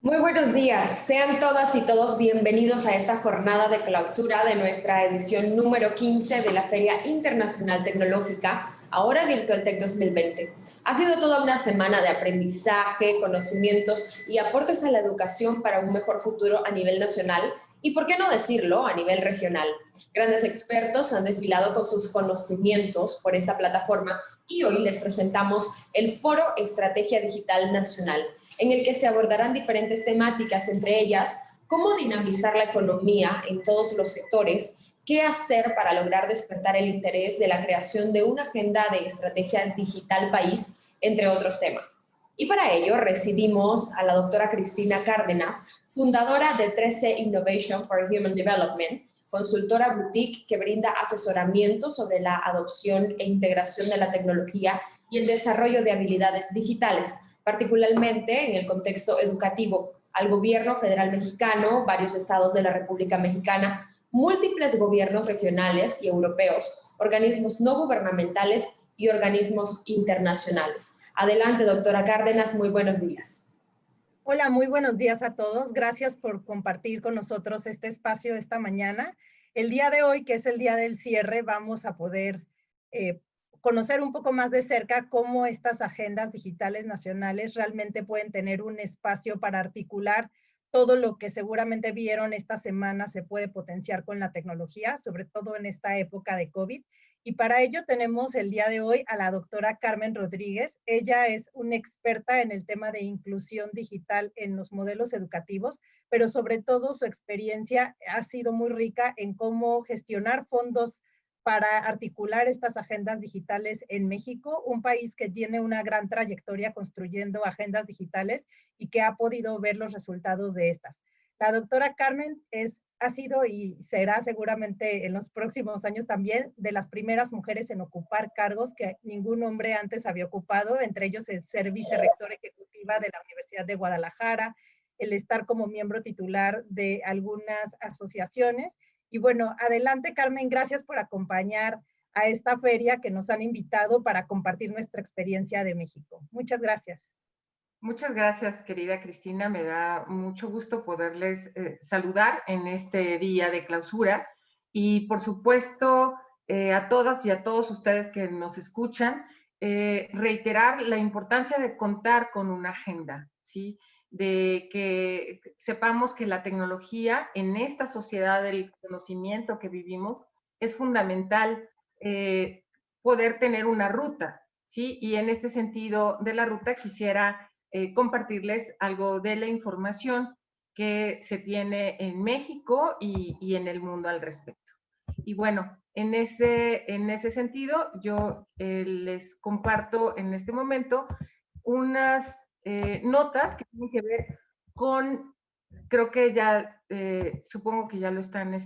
Muy buenos días, sean todas y todos bienvenidos a esta jornada de clausura de nuestra edición número 15 de la Feria Internacional Tecnológica, ahora Virtual Tech 2020. Ha sido toda una semana de aprendizaje, conocimientos y aportes a la educación para un mejor futuro a nivel nacional y, por qué no decirlo, a nivel regional. Grandes expertos han desfilado con sus conocimientos por esta plataforma y hoy les presentamos el Foro Estrategia Digital Nacional, en el que se abordarán diferentes temáticas, entre ellas cómo dinamizar la economía en todos los sectores, qué hacer para lograr despertar el interés de la creación de una agenda de estrategia digital país, entre otros temas. Y para ello recibimos a la doctora Cristina Cárdenas, fundadora de 13 Innovation for Human Development, consultora boutique que brinda asesoramiento sobre la adopción e integración de la tecnología y el desarrollo de habilidades digitales, particularmente en el contexto educativo, al gobierno federal mexicano, varios estados de la República Mexicana, múltiples gobiernos regionales y europeos, organismos no gubernamentales y organismos internacionales. Adelante, doctora Cárdenas, muy buenos días. Hola, muy buenos días a todos. Gracias por compartir con nosotros este espacio esta mañana. El día de hoy, que es el día del cierre, vamos a poder eh, conocer un poco más de cerca cómo estas agendas digitales nacionales realmente pueden tener un espacio para articular todo lo que seguramente vieron esta semana se puede potenciar con la tecnología, sobre todo en esta época de COVID. Y para ello tenemos el día de hoy a la doctora Carmen Rodríguez. Ella es una experta en el tema de inclusión digital en los modelos educativos, pero sobre todo su experiencia ha sido muy rica en cómo gestionar fondos para articular estas agendas digitales en México, un país que tiene una gran trayectoria construyendo agendas digitales y que ha podido ver los resultados de estas. La doctora Carmen ha sido y será seguramente en los próximos años también de las primeras mujeres en ocupar cargos que ningún hombre antes había ocupado, entre ellos el ser vicerrectora ejecutiva de la Universidad de Guadalajara, el estar como miembro titular de algunas asociaciones. Y bueno, adelante Carmen, gracias por acompañar a esta feria que nos han invitado para compartir nuestra experiencia de México. Muchas gracias. Muchas gracias, querida Cristina. Me da mucho gusto poderles saludar en este día de clausura y, por supuesto, a todas y a todos ustedes que nos escuchan, reiterar la importancia de contar con una agenda, ¿sí? De que sepamos que la tecnología en esta sociedad del conocimiento que vivimos es fundamental poder tener una ruta, ¿sí? Y en este sentido de la ruta quisiera compartirles algo de la información que se tiene en México y en el mundo al respecto. Y bueno, en ese sentido, yo les comparto en este momento unas notas que tienen que ver con, creo que ya, supongo que ya lo están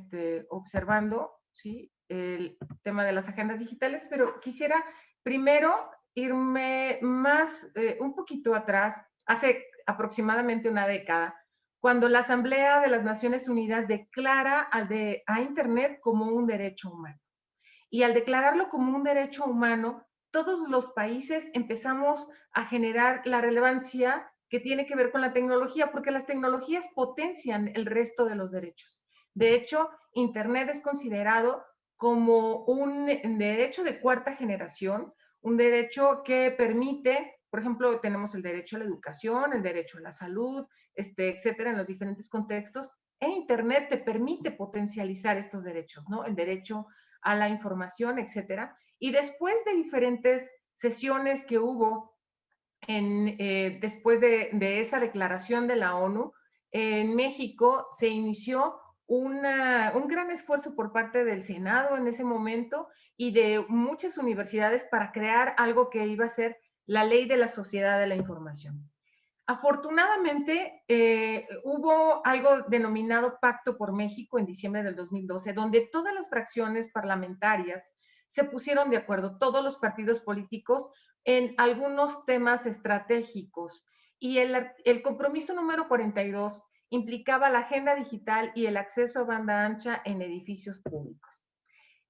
observando, ¿sí? El tema de las agendas digitales, pero quisiera primero irme más, un poquito atrás, hace aproximadamente una década, cuando la Asamblea de las Naciones Unidas declara a Internet como un derecho humano. Y al declararlo como un derecho humano, todos los países empezamos a generar la relevancia que tiene que ver con la tecnología, porque las tecnologías potencian el resto de los derechos. De hecho, Internet es considerado como un derecho de cuarta generación, un derecho que permite, por ejemplo, tenemos el derecho a la educación, el derecho a la salud, etcétera, en los diferentes contextos, e Internet te permite potencializar estos derechos, ¿no? El derecho a la información, etcétera. Y después de diferentes sesiones que hubo después de esa declaración de la ONU, en México se inició un gran esfuerzo por parte del Senado en ese momento y de muchas universidades para crear algo que iba a ser la ley de la sociedad de la información. Afortunadamente, hubo algo denominado Pacto por México en diciembre del 2012, donde todas las fracciones parlamentarias se pusieron de acuerdo, todos los partidos políticos, en algunos temas estratégicos. Y el compromiso número 42 implicaba la agenda digital y el acceso a banda ancha en edificios públicos.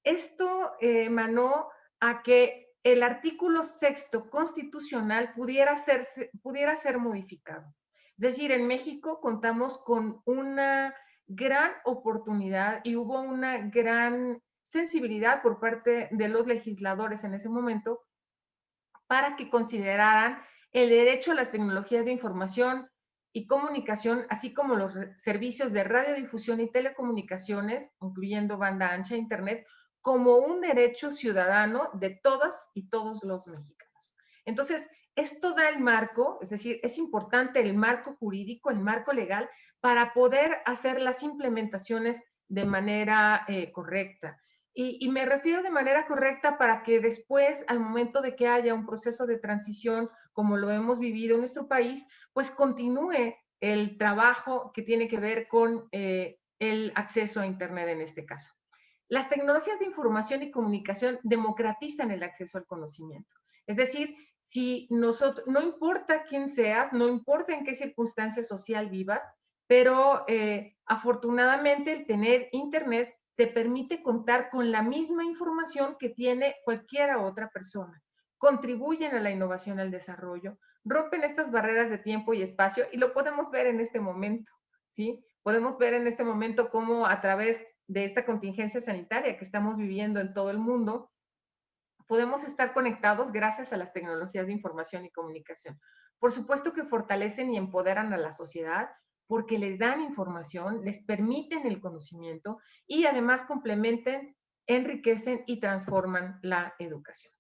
Esto emanó a que el artículo sexto constitucional pudiera ser modificado. Es decir, en México contamos con una gran oportunidad y hubo una gran sensibilidad por parte de los legisladores en ese momento para que consideraran el derecho a las tecnologías de información y comunicación, así como los servicios de radiodifusión y telecomunicaciones, incluyendo banda ancha e internet, como un derecho ciudadano de todas y todos los mexicanos. Entonces, esto da el marco, es decir, es importante el marco jurídico, el marco legal, para poder hacer las implementaciones de manera correcta. Y me refiero de manera correcta para que después, al momento de que haya un proceso de transición, como lo hemos vivido en nuestro país, pues continúe el trabajo que tiene que ver con el acceso a Internet en este caso. Las tecnologías de información y comunicación democratizan el acceso al conocimiento. Es decir, si nosotros, no importa quién seas, no importa en qué circunstancia social vivas, pero afortunadamente el tener Internet te permite contar con la misma información que tiene cualquier otra persona. Contribuyen a la innovación, al desarrollo, rompen estas barreras de tiempo y espacio y lo podemos ver en este momento, ¿sí? Podemos ver en este momento cómo a través de esta contingencia sanitaria que estamos viviendo en todo el mundo, podemos estar conectados gracias a las tecnologías de información y comunicación. Por supuesto que fortalecen y empoderan a la sociedad porque les dan información, les permiten el conocimiento y además complementen, enriquecen y transforman la educación.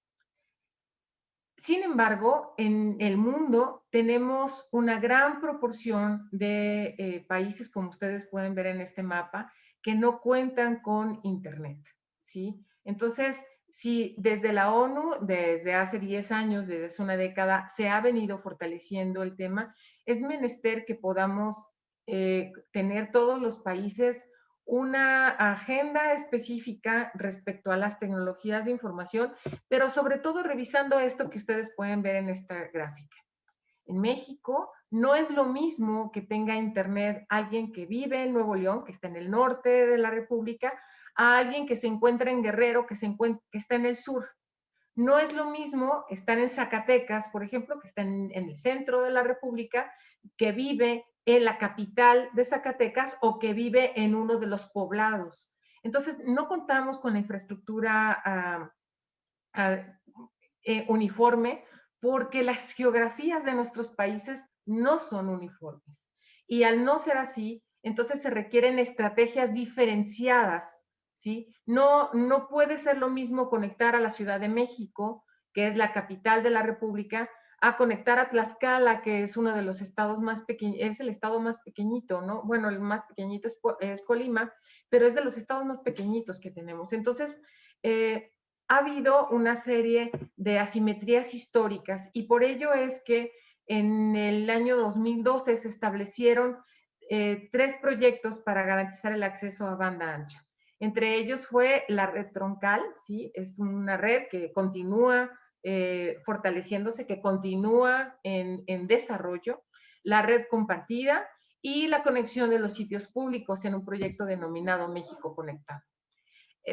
Sin embargo, en el mundo tenemos una gran proporción de países, como ustedes pueden ver en este mapa, que no cuentan con Internet, ¿sí? Entonces, si desde la ONU, desde hace 10 años, desde hace una década, se ha venido fortaleciendo el tema, es menester que podamos tener todos los países una agenda específica respecto a las tecnologías de información, pero sobre todo revisando esto que ustedes pueden ver en esta gráfica. En México no es lo mismo que tenga Internet alguien que vive en Nuevo León, que está en el norte de la República, a alguien que se encuentra en Guerrero, que está en el sur. No es lo mismo estar en Zacatecas, por ejemplo, que está en el centro de la República, que vive en la capital de Zacatecas o que vive en uno de los poblados. Entonces, no contamos con la infraestructura uniforme porque las geografías de nuestros países no son uniformes. Y al no ser así, entonces se requieren estrategias diferenciadas, ¿sí? No puede ser lo mismo conectar a la Ciudad de México, que es la capital de la República, a conectar a Tlaxcala, que es uno de los estados más pequeños, es el estado más pequeñito, ¿no? Bueno, el más pequeñito es Colima, pero es de los estados más pequeñitos que tenemos. Entonces, ha habido una serie de asimetrías históricas y por ello es que en el año 2012 se establecieron 3 proyectos para garantizar el acceso a banda ancha. Entre ellos fue la red troncal, ¿sí? Es una red que continúa fortaleciéndose, que continúa en desarrollo, la red compartida y la conexión de los sitios públicos en un proyecto denominado México Conectado,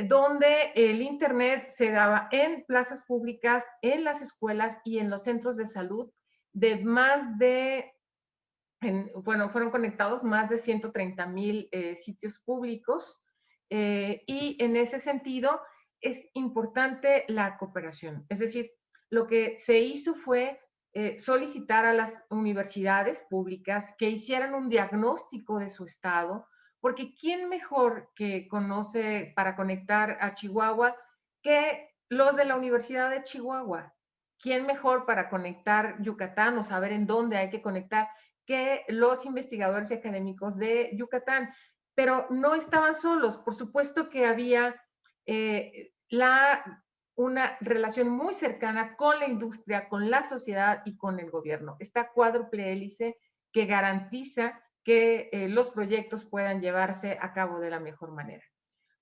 donde el Internet se daba en plazas públicas, en las escuelas y en los centros de salud de más de, bueno, fueron conectados más de 130,000 sitios públicos y en ese sentido es importante la cooperación. Es decir, lo que se hizo fue solicitar a las universidades públicas que hicieran un diagnóstico de su estado, porque ¿quién mejor que conoce para conectar a Chihuahua que los de la Universidad de Chihuahua? ¿Quién mejor para conectar Yucatán o saber en dónde hay que conectar que los investigadores académicos de Yucatán? Pero no estaban solos, por supuesto que había una relación muy cercana con la industria, con la sociedad y con el gobierno. Esta cuádruple hélice que garantiza que los proyectos puedan llevarse a cabo de la mejor manera.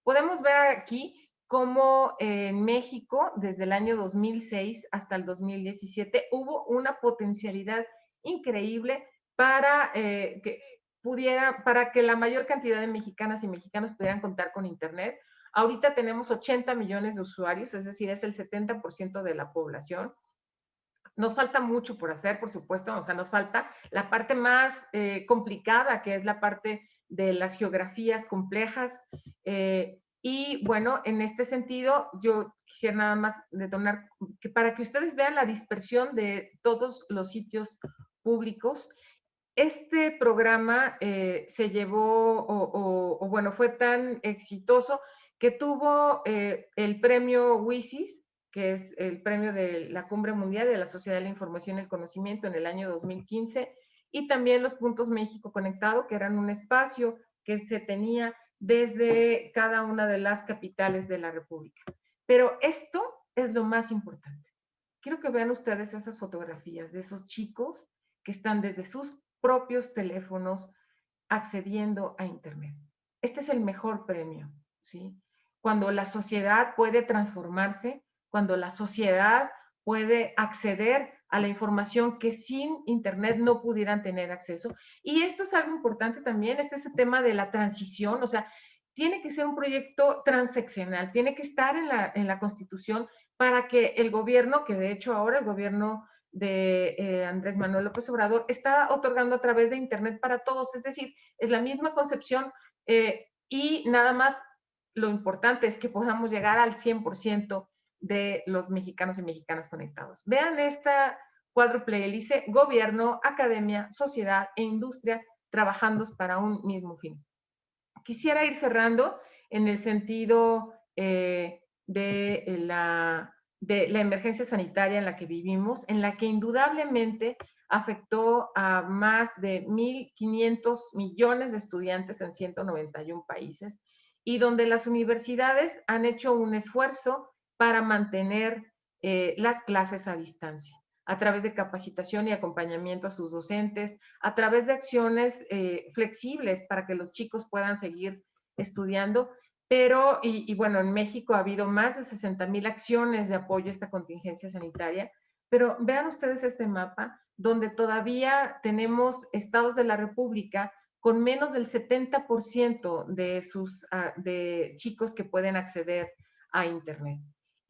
Podemos ver aquí cómo en México, desde el año 2006 hasta el 2017, hubo una potencialidad increíble para que la mayor cantidad de mexicanas y mexicanos pudieran contar con Internet. Ahorita tenemos 80 millones de usuarios, es decir, es el 70% de la población. Nos falta mucho por hacer, por supuesto, o sea, nos falta la parte más complicada, que es la parte de las geografías complejas. Y bueno, en este sentido, yo quisiera nada más detonar que para que ustedes vean la dispersión de todos los sitios públicos, este programa se llevó, bueno, fue tan exitoso que tuvo el premio WISIS, que es el premio de la Cumbre Mundial de la Sociedad de la Información y el Conocimiento en el año 2015, y también los Puntos México Conectado, que eran un espacio que se tenía desde cada una de las capitales de la República. Pero esto es lo más importante. Quiero que vean ustedes esas fotografías de esos chicos que están desde sus propios teléfonos accediendo a Internet. Este es el mejor premio, ¿sí? Cuando la sociedad puede transformarse, cuando la sociedad puede acceder a la información que sin Internet no pudieran tener acceso. Y esto es algo importante también, este es el tema de la transición, o sea, tiene que ser un proyecto transeccional, tiene que estar en la Constitución para que el gobierno, que de hecho ahora el gobierno de Andrés Manuel López Obrador, está otorgando a través de Internet para todos, es decir, es la misma concepción y nada más lo importante es que podamos llegar al 100% de los mexicanos y mexicanas conectados. Vean esta cuádruple hélice, gobierno, academia, sociedad e industria trabajando para un mismo fin. Quisiera ir cerrando en el sentido de la emergencia sanitaria en la que vivimos, en la que indudablemente afectó a más de 1.500 millones de estudiantes en 191 países y donde las universidades han hecho un esfuerzo para mantener las clases a distancia, a través de capacitación y acompañamiento a sus docentes, a través de acciones flexibles para que los chicos puedan seguir estudiando. Pero, y bueno, en México ha habido más de 60,000 acciones de apoyo a esta contingencia sanitaria, pero vean ustedes este mapa, donde todavía tenemos estados de la República con menos del 70% de chicos que pueden acceder a Internet.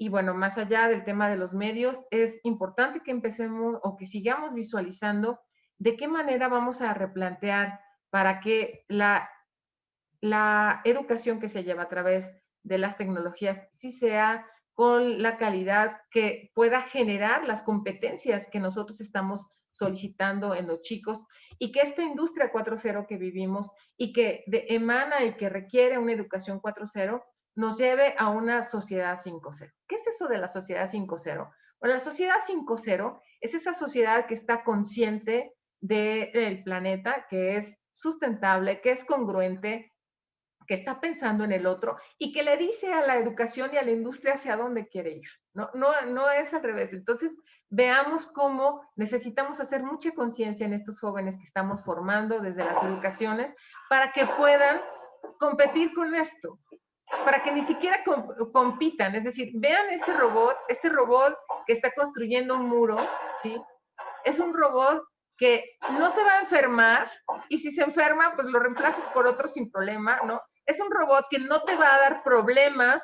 Y bueno, más allá del tema de los medios, es importante que empecemos o que sigamos visualizando de qué manera vamos a replantear para que la educación que se lleva a través de las tecnologías sí sea con la calidad que pueda generar las competencias que nosotros estamos solicitando en los chicos y que esta industria 4.0 que vivimos y que emana y que requiere una educación 4.0 nos lleve a una sociedad 5.0. ¿Qué es eso de la sociedad 5.0? Bueno, la sociedad 5.0 es esa sociedad que está consciente del planeta, que es sustentable, que es congruente, que está pensando en el otro y que le dice a la educación y a la industria hacia dónde quiere ir. No es al revés. Entonces, veamos cómo necesitamos hacer mucha conciencia en estos jóvenes que estamos formando desde las educaciones para que puedan competir con esto, para que ni siquiera compitan. Es decir, vean este robot que está construyendo un muro, ¿sí? Es un robot que no se va a enfermar y si se enferma, pues lo reemplazas por otro sin problema, ¿no? Es un robot que no te va a dar problemas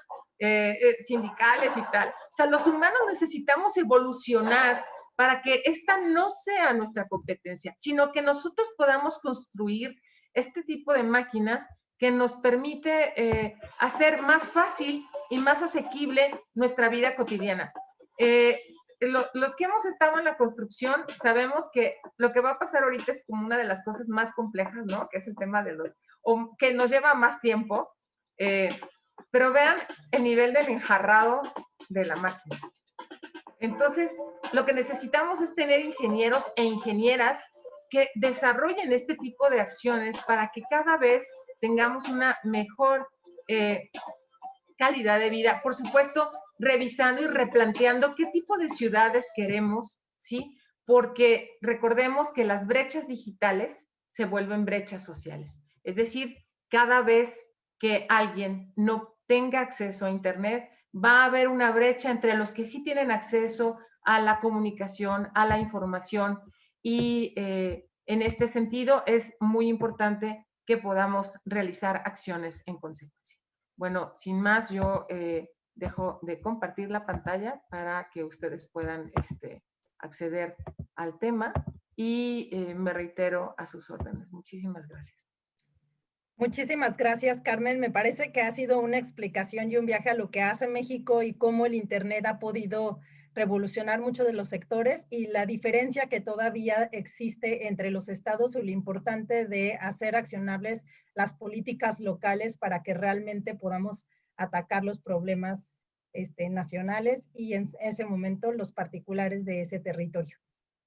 sindicales y tal. O sea, los humanos necesitamos evolucionar para que esta no sea nuestra competencia, sino que nosotros podamos construir este tipo de máquinas que nos permite hacer más fácil y más asequible nuestra vida cotidiana. Los que hemos estado en la construcción sabemos que lo que va a pasar ahorita es como una de las cosas más complejas, ¿no? Que es el tema de que nos lleva más tiempo. Pero vean el nivel del enjarrado de la máquina. Entonces, lo que necesitamos es tener ingenieros e ingenieras que desarrollen este tipo de acciones para que cada vez tengamos una mejor calidad de vida. Por supuesto, revisando y replanteando qué tipo de ciudades queremos, ¿sí? Porque recordemos que las brechas digitales se vuelven brechas sociales. Es decir, cada vez que alguien no tenga acceso a Internet, va a haber una brecha entre los que sí tienen acceso a la comunicación, a la información, y en este sentido es muy importante que podamos realizar acciones en consecuencia. Bueno, sin más, yo dejo de compartir la pantalla para que ustedes puedan acceder al tema y me reitero a sus órdenes. Muchísimas gracias. Muchísimas gracias, Carmen. Me parece que ha sido una explicación y un viaje a lo que hace México y cómo el Internet ha podido revolucionar muchos de los sectores y la diferencia que todavía existe entre los estados y lo importante de hacer accionables las políticas locales para que realmente podamos atacar los problemas nacionales y en ese momento los particulares de ese territorio.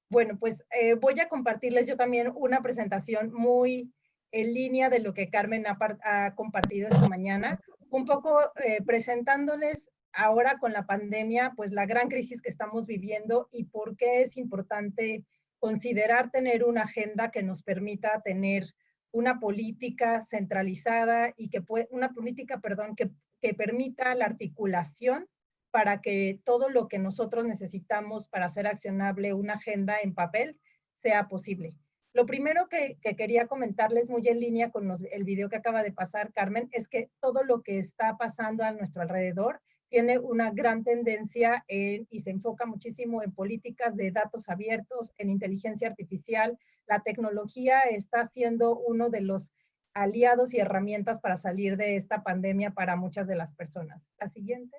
Bueno, pues voy a compartirles yo también una presentación muy en línea de lo que Carmen ha compartido esta mañana, un poco presentándoles ahora con la pandemia, pues la gran crisis que estamos viviendo y por qué es importante considerar tener una agenda que nos permita tener una política centralizada y una política, perdón, que permita la articulación para que todo lo que nosotros necesitamos para hacer accionable una agenda en papel sea posible. Lo primero que quería comentarles muy en línea con el video que acaba de pasar, Carmen, es que todo lo que está pasando a nuestro alrededor tiene una gran tendencia y se enfoca muchísimo en políticas de datos abiertos, en inteligencia artificial. La tecnología está siendo uno de los aliados y herramientas para salir de esta pandemia para muchas de las personas. La siguiente.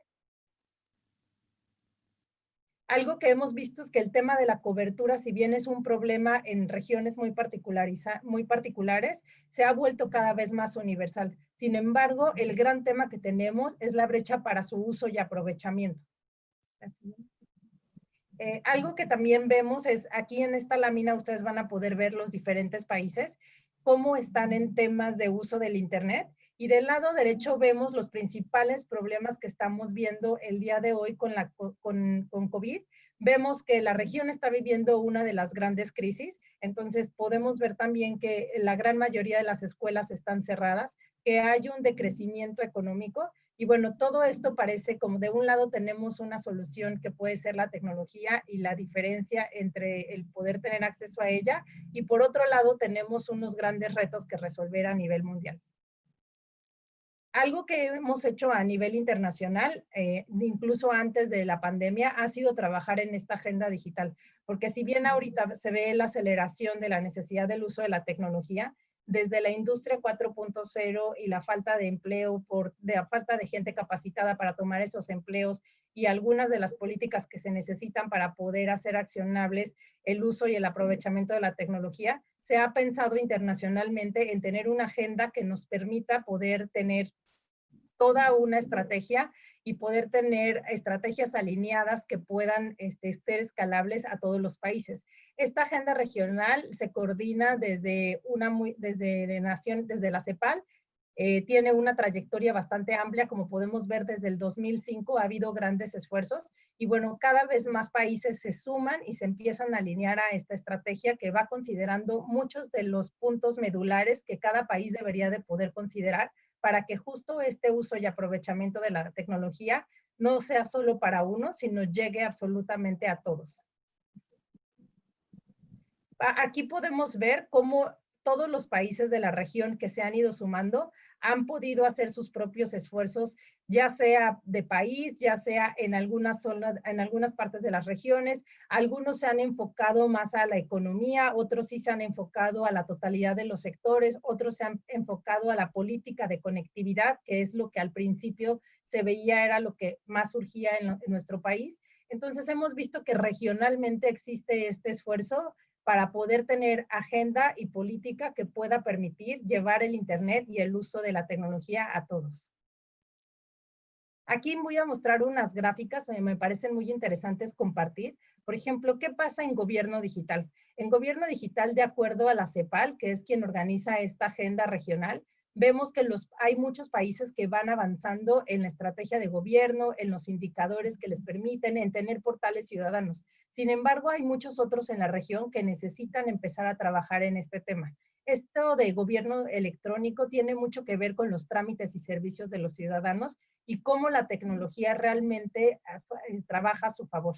Algo que hemos visto es que el tema de la cobertura, si bien es un problema en regiones muy particulares, se ha vuelto cada vez más universal. Sin embargo, el gran tema que tenemos es la brecha para su uso y aprovechamiento. Algo que también vemos es, aquí en esta lámina ustedes van a poder ver los diferentes países, cómo están en temas de uso del Internet. Y del lado derecho vemos los principales problemas que estamos viendo el día de hoy con COVID. Vemos que la región está viviendo una de las grandes crisis, entonces podemos ver también que la gran mayoría de las escuelas están cerradas, que hay un decrecimiento económico. Y bueno, todo esto parece como de un lado tenemos una solución que puede ser la tecnología y la diferencia entre el poder tener acceso a ella, y por otro lado tenemos unos grandes retos que resolver a nivel mundial. Algo que hemos hecho a nivel internacional, incluso antes de la pandemia, ha sido trabajar en esta agenda digital, porque si bien ahorita se ve la aceleración de la necesidad del uso de la tecnología, desde la industria 4.0 y la falta de empleo, la falta de gente capacitada para tomar esos empleos y algunas de las políticas que se necesitan para poder hacer accionables el uso y el aprovechamiento de la tecnología, se ha pensado internacionalmente en tener una agenda que nos permita poder tener toda una estrategia y poder tener estrategias alineadas que puedan ser escalables a todos los países. Esta agenda regional se coordina desde la CEPAL, tiene una trayectoria bastante amplia, como podemos ver desde el 2005 ha habido grandes esfuerzos y bueno, cada vez más países se suman y se empiezan a alinear a esta estrategia que va considerando muchos de los puntos medulares que cada país debería de poder considerar para que justo este uso y aprovechamiento de la tecnología no sea solo para uno, sino llegue absolutamente a todos. Aquí podemos ver cómo todos los países de la región que se han ido sumando han podido hacer sus propios esfuerzos, ya sea de país, ya sea en algunas partes de las regiones. Algunos se han enfocado más a la economía, otros sí se han enfocado a la totalidad de los sectores, otros se han enfocado a la política de conectividad, que es lo que al principio se veía era lo que más surgía en nuestro país. Entonces hemos visto que regionalmente existe este esfuerzo para poder tener agenda y política que pueda permitir llevar el Internet y el uso de la tecnología a todos. Aquí voy a mostrar unas gráficas que me parecen muy interesantes compartir. Por ejemplo, ¿qué pasa en gobierno digital? En gobierno digital, de acuerdo a la CEPAL, que es quien organiza esta agenda regional, vemos que hay muchos países que van avanzando en la estrategia de gobierno, en los indicadores que les permiten, en tener portales ciudadanos. Sin embargo, hay muchos otros en la región que necesitan empezar a trabajar en este tema. Esto de gobierno electrónico tiene mucho que ver con los trámites y servicios de los ciudadanos y cómo la tecnología realmente trabaja a su favor.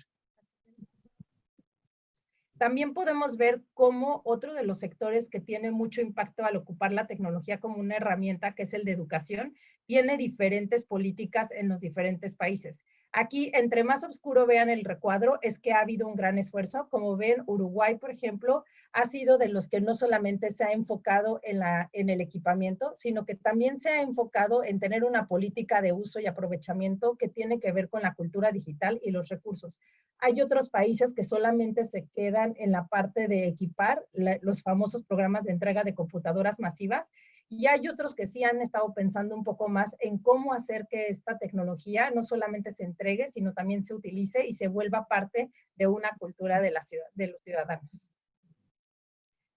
También podemos ver cómo otro de los sectores que tiene mucho impacto al ocupar la tecnología como una herramienta, que es el de educación, tiene diferentes políticas en los diferentes países. Aquí, entre más oscuro vean el recuadro, es que ha habido un gran esfuerzo. Como ven, Uruguay, por ejemplo, ha sido de los que no solamente se ha enfocado en el equipamiento, sino que también se ha enfocado en tener una política de uso y aprovechamiento que tiene que ver con la cultura digital y los recursos. Hay otros países que solamente se quedan en la parte de equipar los famosos programas de entrega de computadoras masivas, y hay otros que sí han estado pensando un poco más en cómo hacer que esta tecnología no solamente se entregue, sino también se utilice y se vuelva parte de una cultura de la ciudad, de los ciudadanos.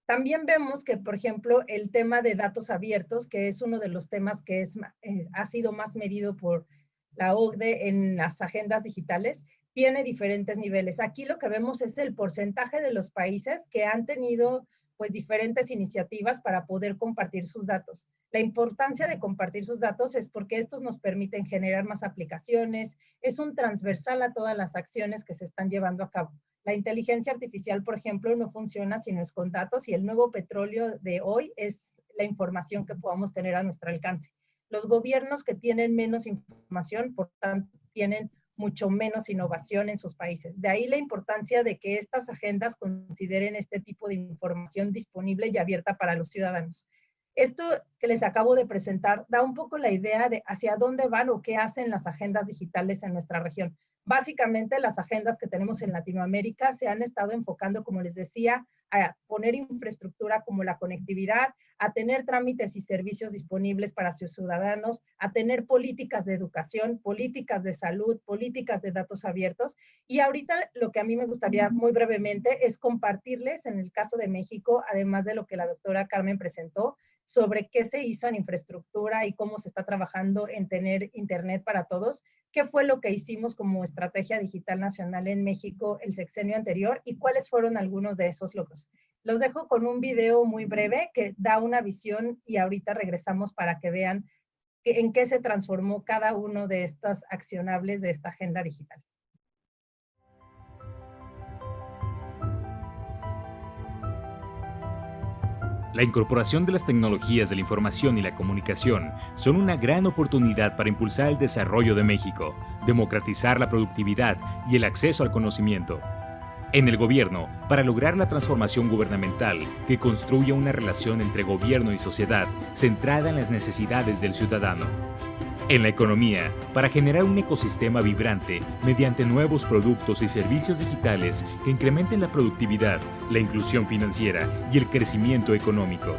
También vemos que, por ejemplo, el tema de datos abiertos, que es uno de los temas que ha sido más medido por la OCDE en las agendas digitales, tiene diferentes niveles. Aquí lo que vemos es el porcentaje de los países que han tenido pues diferentes iniciativas para poder compartir sus datos. La importancia de compartir sus datos es porque estos nos permiten generar más aplicaciones, es un transversal a todas las acciones que se están llevando a cabo. La inteligencia artificial, por ejemplo, no funciona si no es con datos, y el nuevo petróleo de hoy es la información que podamos tener a nuestro alcance. Los gobiernos que tienen menos información, por tanto, tienen mucho menos innovación en sus países. De ahí la importancia de que estas agendas consideren este tipo de información disponible y abierta para los ciudadanos. Esto que les acabo de presentar da un poco la idea de hacia dónde van o qué hacen las agendas digitales en nuestra región. Básicamente, las agendas que tenemos en Latinoamérica se han estado enfocando, como les decía, a poner infraestructura como la conectividad, a tener trámites y servicios disponibles para sus ciudadanos, a tener políticas de educación, políticas de salud, políticas de datos abiertos. Y ahorita lo que a mí me gustaría muy brevemente es compartirles, en el caso de México, además de lo que la doctora Carmen presentó, sobre qué se hizo en infraestructura y cómo se está trabajando en tener internet para todos, qué fue lo que hicimos como estrategia digital nacional en México el sexenio anterior y cuáles fueron algunos de esos logros. Los dejo con un video muy breve que da una visión y ahorita regresamos para que vean en qué se transformó cada uno de estas accionables de esta agenda digital. La incorporación de las tecnologías de la información y la comunicación son una gran oportunidad para impulsar el desarrollo de México, democratizar la productividad y el acceso al conocimiento. En el gobierno, para lograr la transformación gubernamental que construya una relación entre gobierno y sociedad centrada en las necesidades del ciudadano. En la economía, para generar un ecosistema vibrante mediante nuevos productos y servicios digitales que incrementen la productividad, la inclusión financiera y el crecimiento económico.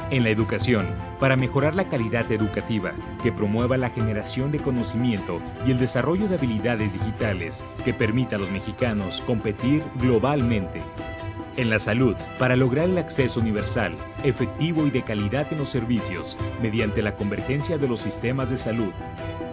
En la educación, para mejorar la calidad educativa, que promueva la generación de conocimiento y el desarrollo de habilidades digitales que permita a los mexicanos competir globalmente. En la salud, para lograr el acceso universal, efectivo y de calidad en los servicios mediante la convergencia de los sistemas de salud.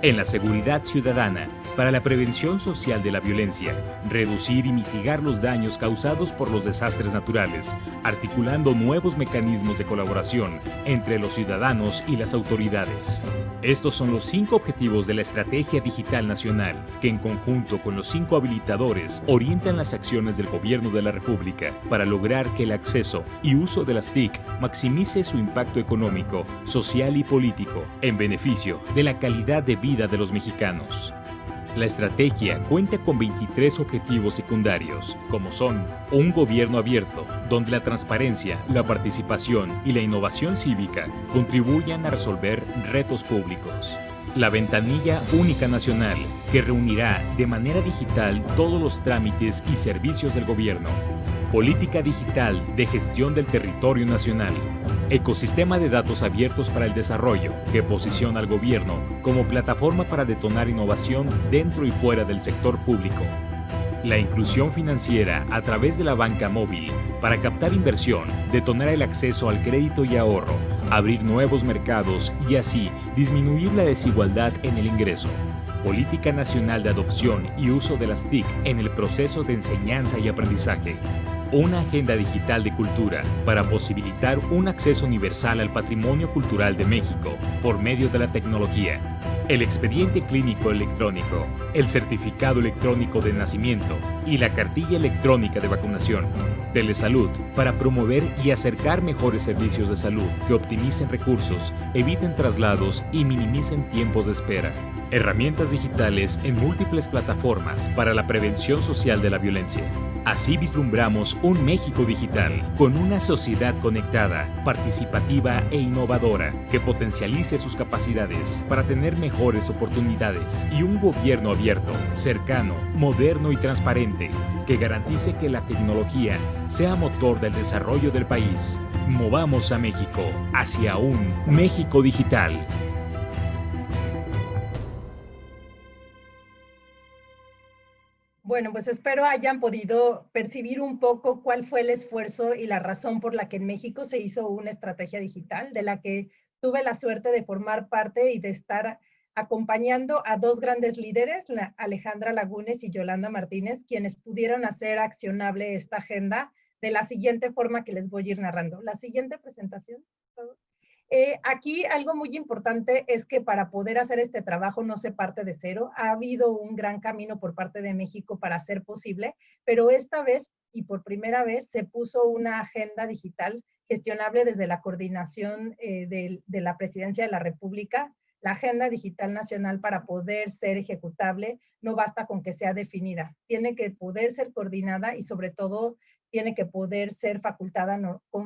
En la seguridad ciudadana, para la prevención social de la violencia, reducir y mitigar los daños causados por los desastres naturales, articulando nuevos mecanismos de colaboración entre los ciudadanos y las autoridades. Estos son los 5 objetivos de la Estrategia Digital Nacional, que en conjunto con los 5 habilitadores orientan las acciones del Gobierno de la República para lograr que el acceso y uso de las TIC maximice su impacto económico, social y político en beneficio de la calidad de vida de los mexicanos. La estrategia cuenta con 23 objetivos secundarios, como son un gobierno abierto, donde la transparencia, la participación y la innovación cívica contribuyan a resolver retos públicos. La ventanilla única nacional, que reunirá de manera digital todos los trámites y servicios del gobierno. Política digital de gestión del territorio nacional. Ecosistema de datos abiertos para el desarrollo, que posiciona al gobierno como plataforma para detonar innovación dentro y fuera del sector público. La inclusión financiera a través de la banca móvil, para captar inversión, detonar el acceso al crédito y ahorro, abrir nuevos mercados y así disminuir la desigualdad en el ingreso. Política nacional de adopción y uso de las TIC en el proceso de enseñanza y aprendizaje. Una agenda digital de cultura para posibilitar un acceso universal al patrimonio cultural de México por medio de la tecnología. el expediente clínico electrónico, el certificado electrónico de nacimiento y la cartilla electrónica de vacunación. Telesalud, para promover y acercar mejores servicios de salud que optimicen recursos, eviten traslados y minimicen tiempos de espera. Herramientas digitales en múltiples plataformas para la prevención social de la violencia. Así vislumbramos un México digital, con una sociedad conectada, participativa e innovadora, que potencialice sus capacidades para tener mejores oportunidades, y un gobierno abierto, cercano, moderno y transparente, que garantice que la tecnología sea motor del desarrollo del país. Movamos a México hacia un México digital. Bueno, pues espero hayan podido percibir un poco cuál fue el esfuerzo y la razón por la que en México se hizo una estrategia digital, de la que tuve la suerte de formar parte y de estar acompañando a dos grandes líderes, Alejandra Lagunes y Yolanda Martínez, quienes pudieron hacer accionable esta agenda de la siguiente forma que les voy a ir narrando. La siguiente presentación, por favor. Aquí algo muy importante es que para poder hacer este trabajo no se parte de cero. Ha habido un gran camino por parte de México para hacer posible, pero esta vez y por primera vez se puso una agenda digital gestionable desde la coordinación de la Presidencia de la República. La Agenda Digital Nacional, para poder ser ejecutable, no basta con que sea definida. Tiene que poder ser coordinada y sobre todo tiene que poder ser facultada,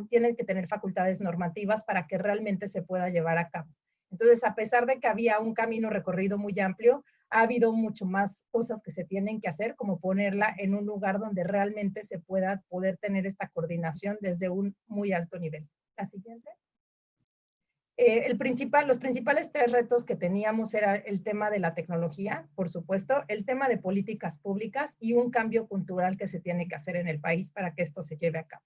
tiene que tener facultades normativas para que realmente se pueda llevar a cabo. Entonces, a pesar de que había un camino recorrido muy amplio, ha habido mucho más cosas que se tienen que hacer, como ponerla en un lugar donde realmente se pueda poder tener esta coordinación desde un muy alto nivel. La siguiente. Los principales tres retos que teníamos era el tema de la tecnología, por supuesto, el tema de políticas públicas y un cambio cultural que se tiene que hacer en el país para que esto se lleve a cabo.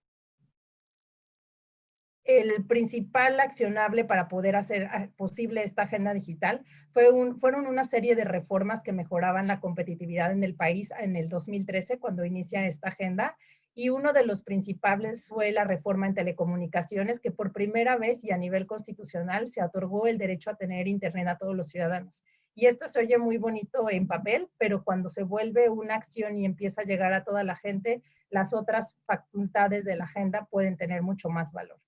El principal accionable para poder hacer posible esta agenda digital fueron una serie de reformas que mejoraban la competitividad en el país en el 2013, cuando inicia esta agenda, y uno de los principales fue la reforma en telecomunicaciones, que por primera vez y a nivel constitucional se otorgó el derecho a tener internet a todos los ciudadanos. Y esto se oye muy bonito en papel, pero cuando se vuelve una acción y empieza a llegar a toda la gente, las otras facultades de la agenda pueden tener mucho más valor.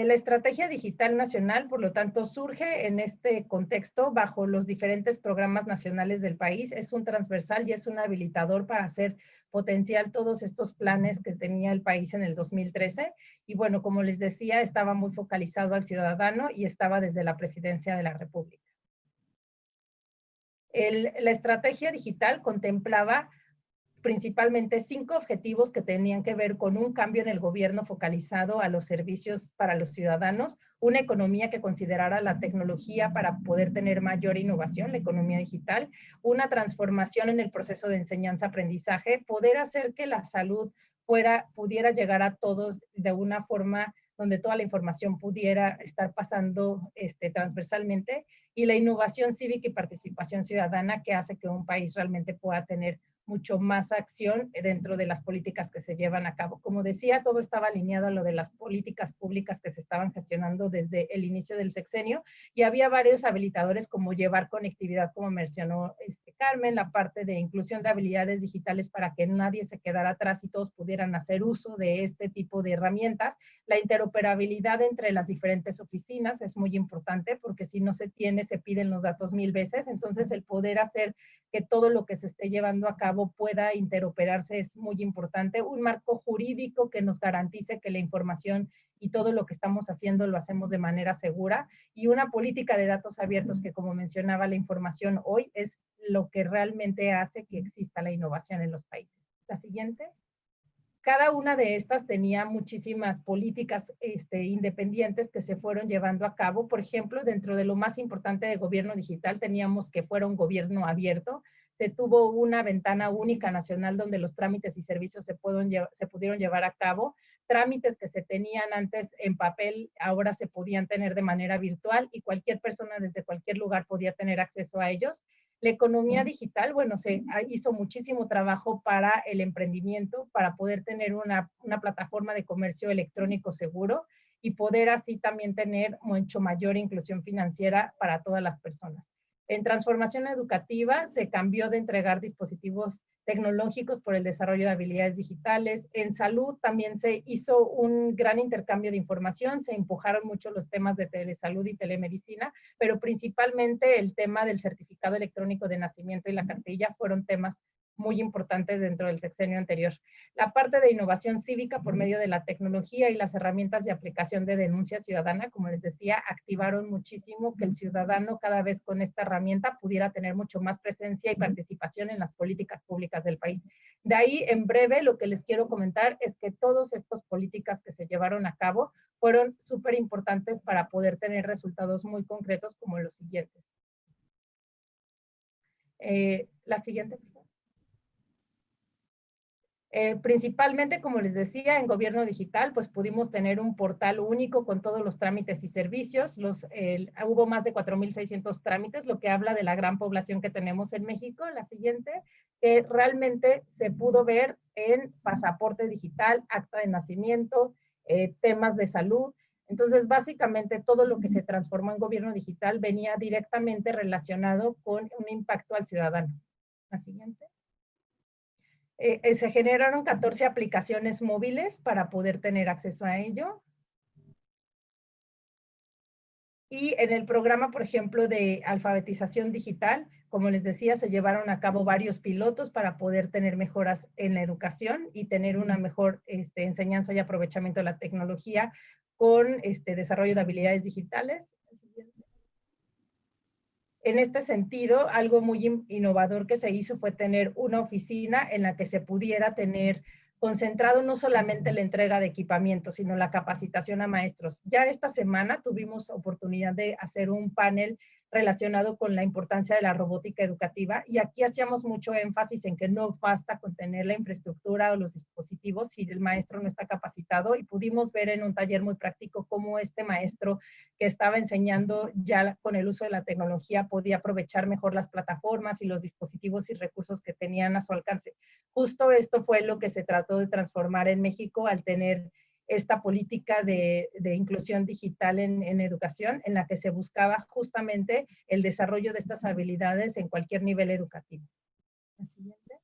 La estrategia digital nacional, por lo tanto, surge en este contexto bajo los diferentes programas nacionales del país. Es un transversal y es un habilitador para hacer potencial todos estos planes que tenía el país en el 2013. Y bueno, como les decía, estaba muy focalizado al ciudadano y estaba desde la Presidencia de la República. La estrategia digital contemplaba principalmente 5 objetivos que tenían que ver con un cambio en el gobierno focalizado a los servicios para los ciudadanos, una economía que considerara la tecnología para poder tener mayor innovación, la economía digital, una transformación en el proceso de enseñanza-aprendizaje, poder hacer que la salud pudiera llegar a todos de una forma donde toda la información pudiera estar pasando transversalmente, y la innovación cívica y participación ciudadana, que hace que un país realmente pueda tener mucho más acción dentro de las políticas que se llevan a cabo. Como decía, todo estaba alineado a lo de las políticas públicas que se estaban gestionando desde el inicio del sexenio, y había varios habilitadores, como llevar conectividad, como mencionó Carmen, la parte de inclusión de habilidades digitales para que nadie se quedara atrás y todos pudieran hacer uso de este tipo de herramientas. La interoperabilidad entre las diferentes oficinas es muy importante, porque si no se tiene, se piden los datos 1000 veces. Entonces, el poder hacer que todo lo que se esté llevando a cabo pueda interoperarse es muy importante. Un marco jurídico que nos garantice que la información y todo lo que estamos haciendo lo hacemos de manera segura, y una política de datos abiertos que, como mencionaba, la información hoy es lo que realmente hace que exista la innovación en los países. La siguiente. Cada una de estas tenía muchísimas políticas independientes que se fueron llevando a cabo. Por ejemplo, dentro de lo más importante de gobierno digital, teníamos que fuera un gobierno abierto. Se tuvo una ventana única nacional donde los trámites y servicios se pudieron llevar a cabo. Trámites que se tenían antes en papel, ahora se podían tener de manera virtual, y cualquier persona desde cualquier lugar podía tener acceso a ellos. La economía digital, bueno, se hizo muchísimo trabajo para el emprendimiento, para poder tener una plataforma de comercio electrónico seguro, y poder así también tener mucho mayor inclusión financiera para todas las personas. En transformación educativa se cambió de entregar dispositivos tecnológicos por el desarrollo de habilidades digitales. En salud también se hizo un gran intercambio de información, se empujaron mucho los temas de telesalud y telemedicina, pero principalmente el tema del certificado electrónico de nacimiento y la cartilla fueron temas muy importantes dentro del sexenio anterior. La parte de innovación cívica por medio de la tecnología y las herramientas de aplicación de denuncia ciudadana, como les decía, activaron muchísimo que el ciudadano cada vez con esta herramienta pudiera tener mucho más presencia y participación en las políticas públicas del país. De ahí, en breve, lo que les quiero comentar es que todas estas políticas que se llevaron a cabo fueron súper importantes para poder tener resultados muy concretos como los siguientes. La siguiente, por favor. Principalmente, como les decía, en gobierno digital, pues pudimos tener un portal único con todos los trámites y servicios. Hubo más de 4,600 trámites, lo que habla de la gran población que tenemos en México. La siguiente, que realmente se pudo ver en pasaporte digital, acta de nacimiento, temas de salud. Entonces, básicamente, todo lo que se transformó en gobierno digital venía directamente relacionado con un impacto al ciudadano. La siguiente. Se generaron 14 aplicaciones móviles para poder tener acceso a ello. Y en el programa, por ejemplo, de alfabetización digital, como les decía, se llevaron a cabo varios pilotos para poder tener mejoras en la educación y tener una mejor enseñanza y aprovechamiento de la tecnología con desarrollo de habilidades digitales. En este sentido, algo muy innovador que se hizo fue tener una oficina en la que se pudiera tener concentrado no solamente la entrega de equipamiento, sino la capacitación a maestros. Ya esta semana tuvimos oportunidad de hacer un panel relacionado con la importancia de la robótica educativa y aquí hacíamos mucho énfasis en que no basta con tener la infraestructura o los dispositivos si el maestro no está capacitado y pudimos ver en un taller muy práctico cómo este maestro que estaba enseñando ya con el uso de la tecnología podía aprovechar mejor las plataformas y los dispositivos y recursos que tenían a su alcance. Justo esto fue lo que se trató de transformar en México al tener esta política de inclusión digital en educación, en la que se buscaba justamente el desarrollo de estas habilidades en cualquier nivel educativo. La siguiente.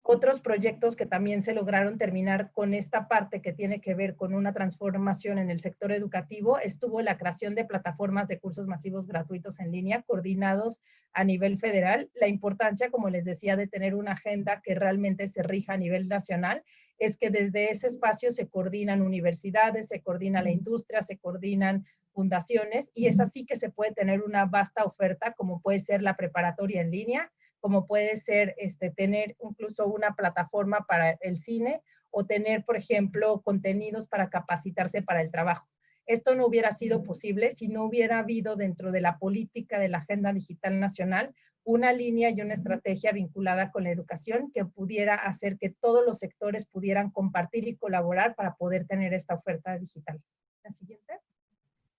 Otros proyectos que también se lograron terminar con esta parte que tiene que ver con una transformación en el sector educativo, estuvo la creación de plataformas de cursos masivos gratuitos en línea, coordinados a nivel federal. La importancia, como les decía, de tener una agenda que realmente se rija a nivel nacional, es que desde ese espacio se coordinan universidades, se coordina la industria, se coordinan fundaciones, y es así que se puede tener una vasta oferta, como puede ser la preparatoria en línea, como puede ser tener incluso una plataforma para el cine o tener, por ejemplo, contenidos para capacitarse para el trabajo. Esto no hubiera sido posible si no hubiera habido dentro de la política de la Agenda Digital Nacional una línea y una estrategia vinculada con la educación que pudiera hacer que todos los sectores pudieran compartir y colaborar para poder tener esta oferta digital. La siguiente.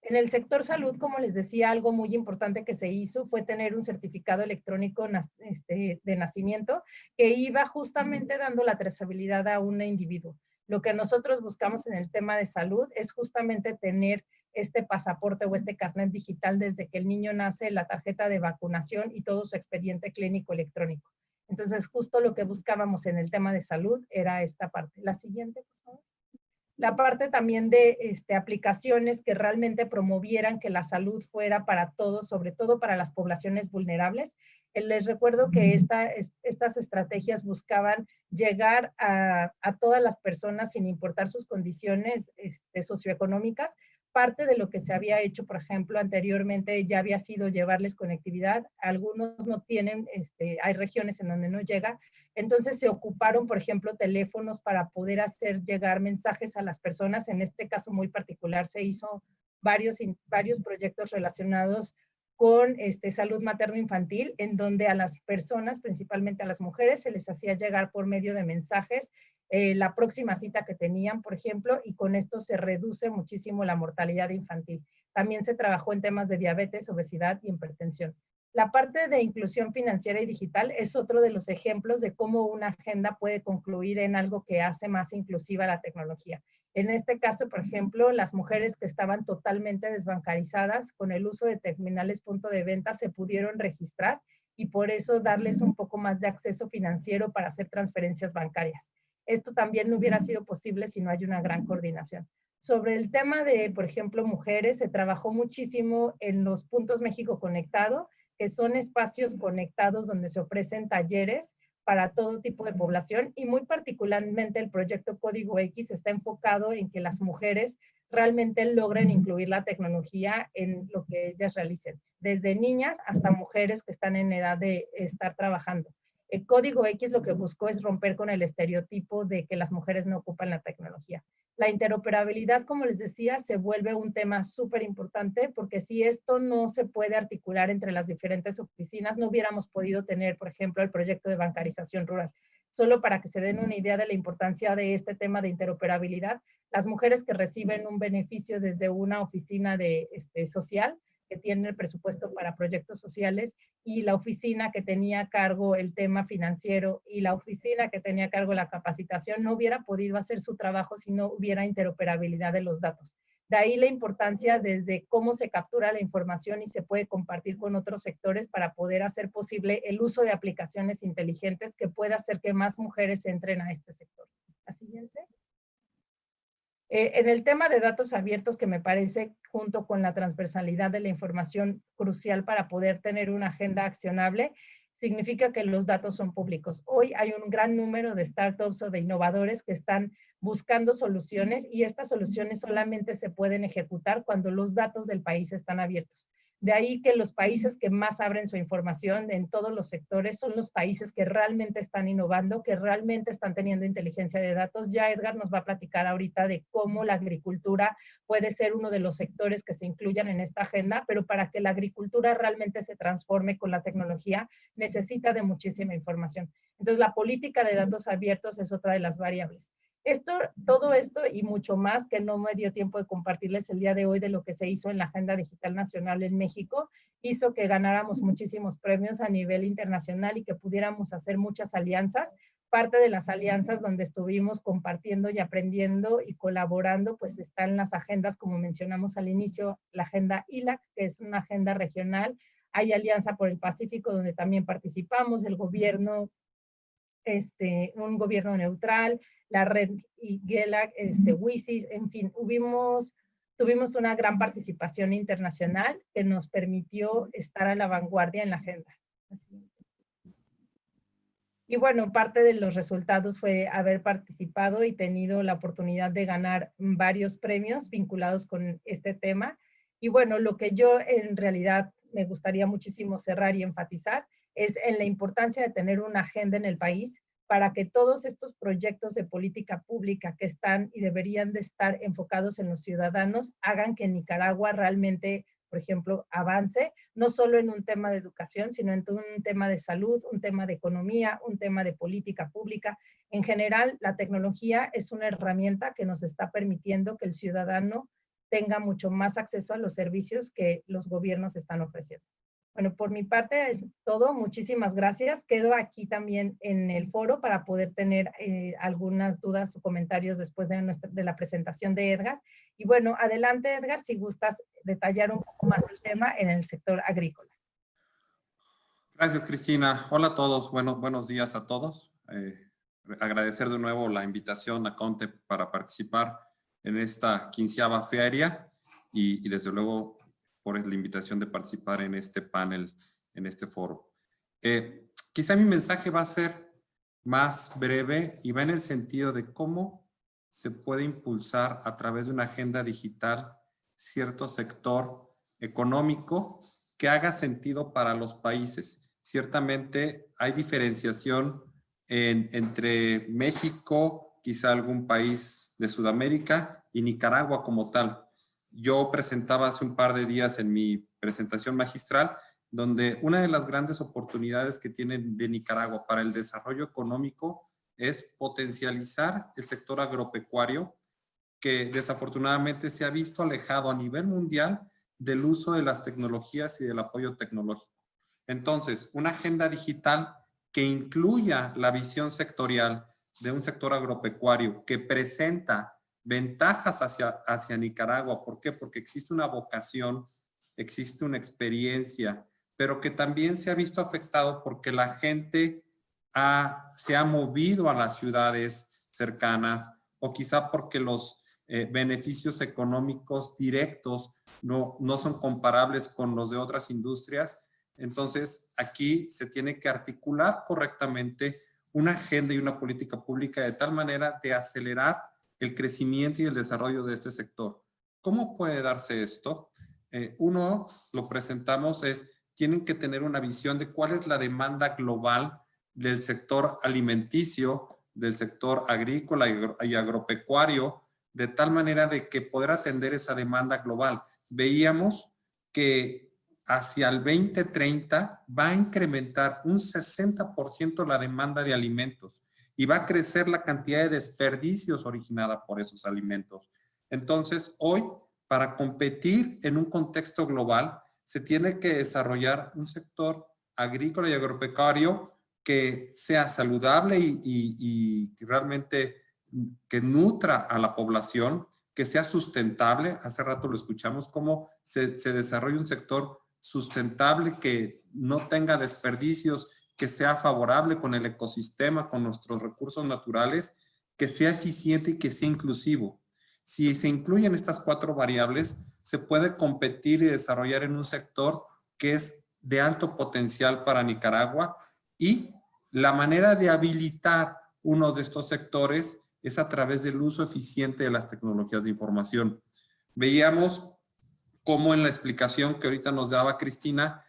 En el sector salud, como les decía, algo muy importante que se hizo fue tener un certificado electrónico de nacimiento que iba justamente dando la trazabilidad a un individuo. Lo que nosotros buscamos en el tema de salud es justamente tener este pasaporte o este carnet digital desde que el niño nace, la tarjeta de vacunación y todo su expediente clínico electrónico. Entonces, justo lo que buscábamos en el tema de salud era esta parte. La siguiente, por favor. La parte también de aplicaciones que realmente promovieran que la salud fuera para todos, sobre todo para las poblaciones vulnerables. Les recuerdo que estas estrategias buscaban llegar a todas las personas sin importar sus condiciones socioeconómicas. Parte de lo que se había hecho, por ejemplo, anteriormente ya había sido llevarles conectividad. Algunos no tienen, hay regiones en donde no llega. Entonces se ocuparon, por ejemplo, teléfonos para poder hacer llegar mensajes a las personas. En este caso muy particular se hizo varios proyectos relacionados con salud materno-infantil, en donde a las personas, principalmente a las mujeres, se les hacía llegar por medio de mensajes la próxima cita que tenían, por ejemplo, y con esto se reduce muchísimo la mortalidad infantil. También se trabajó en temas de diabetes, obesidad y hipertensión. La parte de inclusión financiera y digital es otro de los ejemplos de cómo una agenda puede concluir en algo que hace más inclusiva la tecnología. En este caso, por ejemplo, las mujeres que estaban totalmente desbancarizadas con el uso de terminales punto de venta se pudieron registrar y por eso darles un poco más de acceso financiero para hacer transferencias bancarias. Esto también no hubiera sido posible si no hay una gran coordinación. Sobre el tema de, por ejemplo, mujeres, se trabajó muchísimo en los puntos México Conectado, que son espacios conectados donde se ofrecen talleres para todo tipo de población y muy particularmente el proyecto Código X está enfocado en que las mujeres realmente logren incluir la tecnología en lo que ellas realicen, desde niñas hasta mujeres que están en edad de estar trabajando. El Código X lo que buscó es romper con el estereotipo de que las mujeres no ocupan la tecnología. La interoperabilidad, como les decía, se vuelve un tema súper importante porque si esto no se puede articular entre las diferentes oficinas, no hubiéramos podido tener, por ejemplo, el proyecto de bancarización rural. Solo para que se den una idea de la importancia de este tema de interoperabilidad, las mujeres que reciben un beneficio desde una oficina de, social, que tiene el presupuesto para proyectos sociales, y la oficina que tenía a cargo el tema financiero y la oficina que tenía a cargo la capacitación no hubiera podido hacer su trabajo si no hubiera interoperabilidad de los datos. De ahí la importancia desde cómo se captura la información y se puede compartir con otros sectores para poder hacer posible el uso de aplicaciones inteligentes que pueda hacer que más mujeres entren a este sector. La siguiente. En el tema de datos abiertos, que me parece, junto con la transversalidad de la información, crucial para poder tener una agenda accionable, significa que los datos son públicos. Hoy hay un gran número de startups o de innovadores que están buscando soluciones y estas soluciones solamente se pueden ejecutar cuando los datos del país están abiertos. De ahí que los países que más abren su información en todos los sectores son los países que realmente están innovando, que realmente están teniendo inteligencia de datos. Ya Edgar nos va a platicar ahorita de cómo la agricultura puede ser uno de los sectores que se incluyan en esta agenda, pero para que la agricultura realmente se transforme con la tecnología, necesita de muchísima información. Entonces, la política de datos abiertos es otra de las variables. Todo esto y mucho más que no me dio tiempo de compartirles el día de hoy de lo que se hizo en la Agenda Digital Nacional en México, hizo que ganáramos muchísimos premios a nivel internacional y que pudiéramos hacer muchas alianzas. Parte de las alianzas donde estuvimos compartiendo y aprendiendo y colaborando, pues están las agendas, como mencionamos al inicio, la agenda ILAC, que es una agenda regional. Hay Alianza por el Pacífico, donde también participamos, el gobierno, un gobierno neutral, la red IGELAC, WISIS, en fin, tuvimos una gran participación internacional que nos permitió estar a la vanguardia en la agenda. Y bueno, parte de los resultados fue haber participado y tenido la oportunidad de ganar varios premios vinculados con este tema. Y bueno, lo que yo en realidad me gustaría muchísimo cerrar y enfatizar es en la importancia de tener una agenda en el país para que todos estos proyectos de política pública que están y deberían de estar enfocados en los ciudadanos hagan que Nicaragua realmente, por ejemplo, avance, no solo en un tema de educación, sino en un tema de salud, un tema de economía, un tema de política pública. En general, la tecnología es una herramienta que nos está permitiendo que el ciudadano tenga mucho más acceso a los servicios que los gobiernos están ofreciendo. Bueno, por mi parte es todo. Muchísimas gracias. Quedo aquí también en el foro para poder tener algunas dudas o comentarios después de la presentación de Edgar. Y bueno, adelante Edgar, si gustas detallar un poco más el tema en el sector agrícola. Gracias, Cristina. Hola a todos. Buenos días a todos. Agradecer de nuevo la invitación a CONTE para participar en esta 15ª feria y desde luego por la invitación de participar en este panel, en este foro. Quizá mi mensaje va a ser más breve y va en el sentido de cómo se puede impulsar a través de una agenda digital cierto sector económico que haga sentido para los países. Ciertamente hay diferenciación entre México, quizá algún país de Sudamérica y Nicaragua como tal. Yo presentaba hace un par de días en mi presentación magistral, donde una de las grandes oportunidades que tiene de Nicaragua para el desarrollo económico es potencializar el sector agropecuario, que desafortunadamente se ha visto alejado a nivel mundial del uso de las tecnologías y del apoyo tecnológico. Entonces, una agenda digital que incluya la visión sectorial de un sector agropecuario que presenta ventajas hacia Nicaragua. ¿Por qué? Porque existe una vocación, existe una experiencia, pero que también se ha visto afectado porque la gente se ha movido a las ciudades cercanas, o quizá porque los beneficios económicos directos no son comparables con los de otras industrias. Entonces, aquí se tiene que articular correctamente una agenda y una política pública de tal manera de acelerar el crecimiento y el desarrollo de este sector. ¿Cómo puede darse esto? Uno, lo presentamos, tienen que tener una visión de cuál es la demanda global del sector alimenticio, del sector agrícola y agropecuario, de tal manera de que poder atender esa demanda global. Veíamos que hacia el 2030 va a incrementar un 60% la demanda de alimentos y va a crecer la cantidad de desperdicios originada por esos alimentos. Entonces, hoy, para competir en un contexto global, se tiene que desarrollar un sector agrícola y agropecuario que sea saludable y realmente que nutra a la población, que sea sustentable. Hace rato lo escuchamos, cómo se desarrolla un sector sustentable que no tenga desperdicios, que sea favorable con el ecosistema, con nuestros recursos naturales, que sea eficiente y que sea inclusivo. Si se incluyen estas 4 variables, se puede competir y desarrollar en un sector que es de alto potencial para Nicaragua, y la manera de habilitar uno de estos sectores es a través del uso eficiente de las tecnologías de información. Veíamos cómo en la explicación que ahorita nos daba Cristina,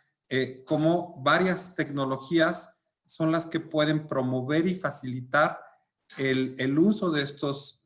cómo varias tecnologías son las que pueden promover y facilitar el uso de estas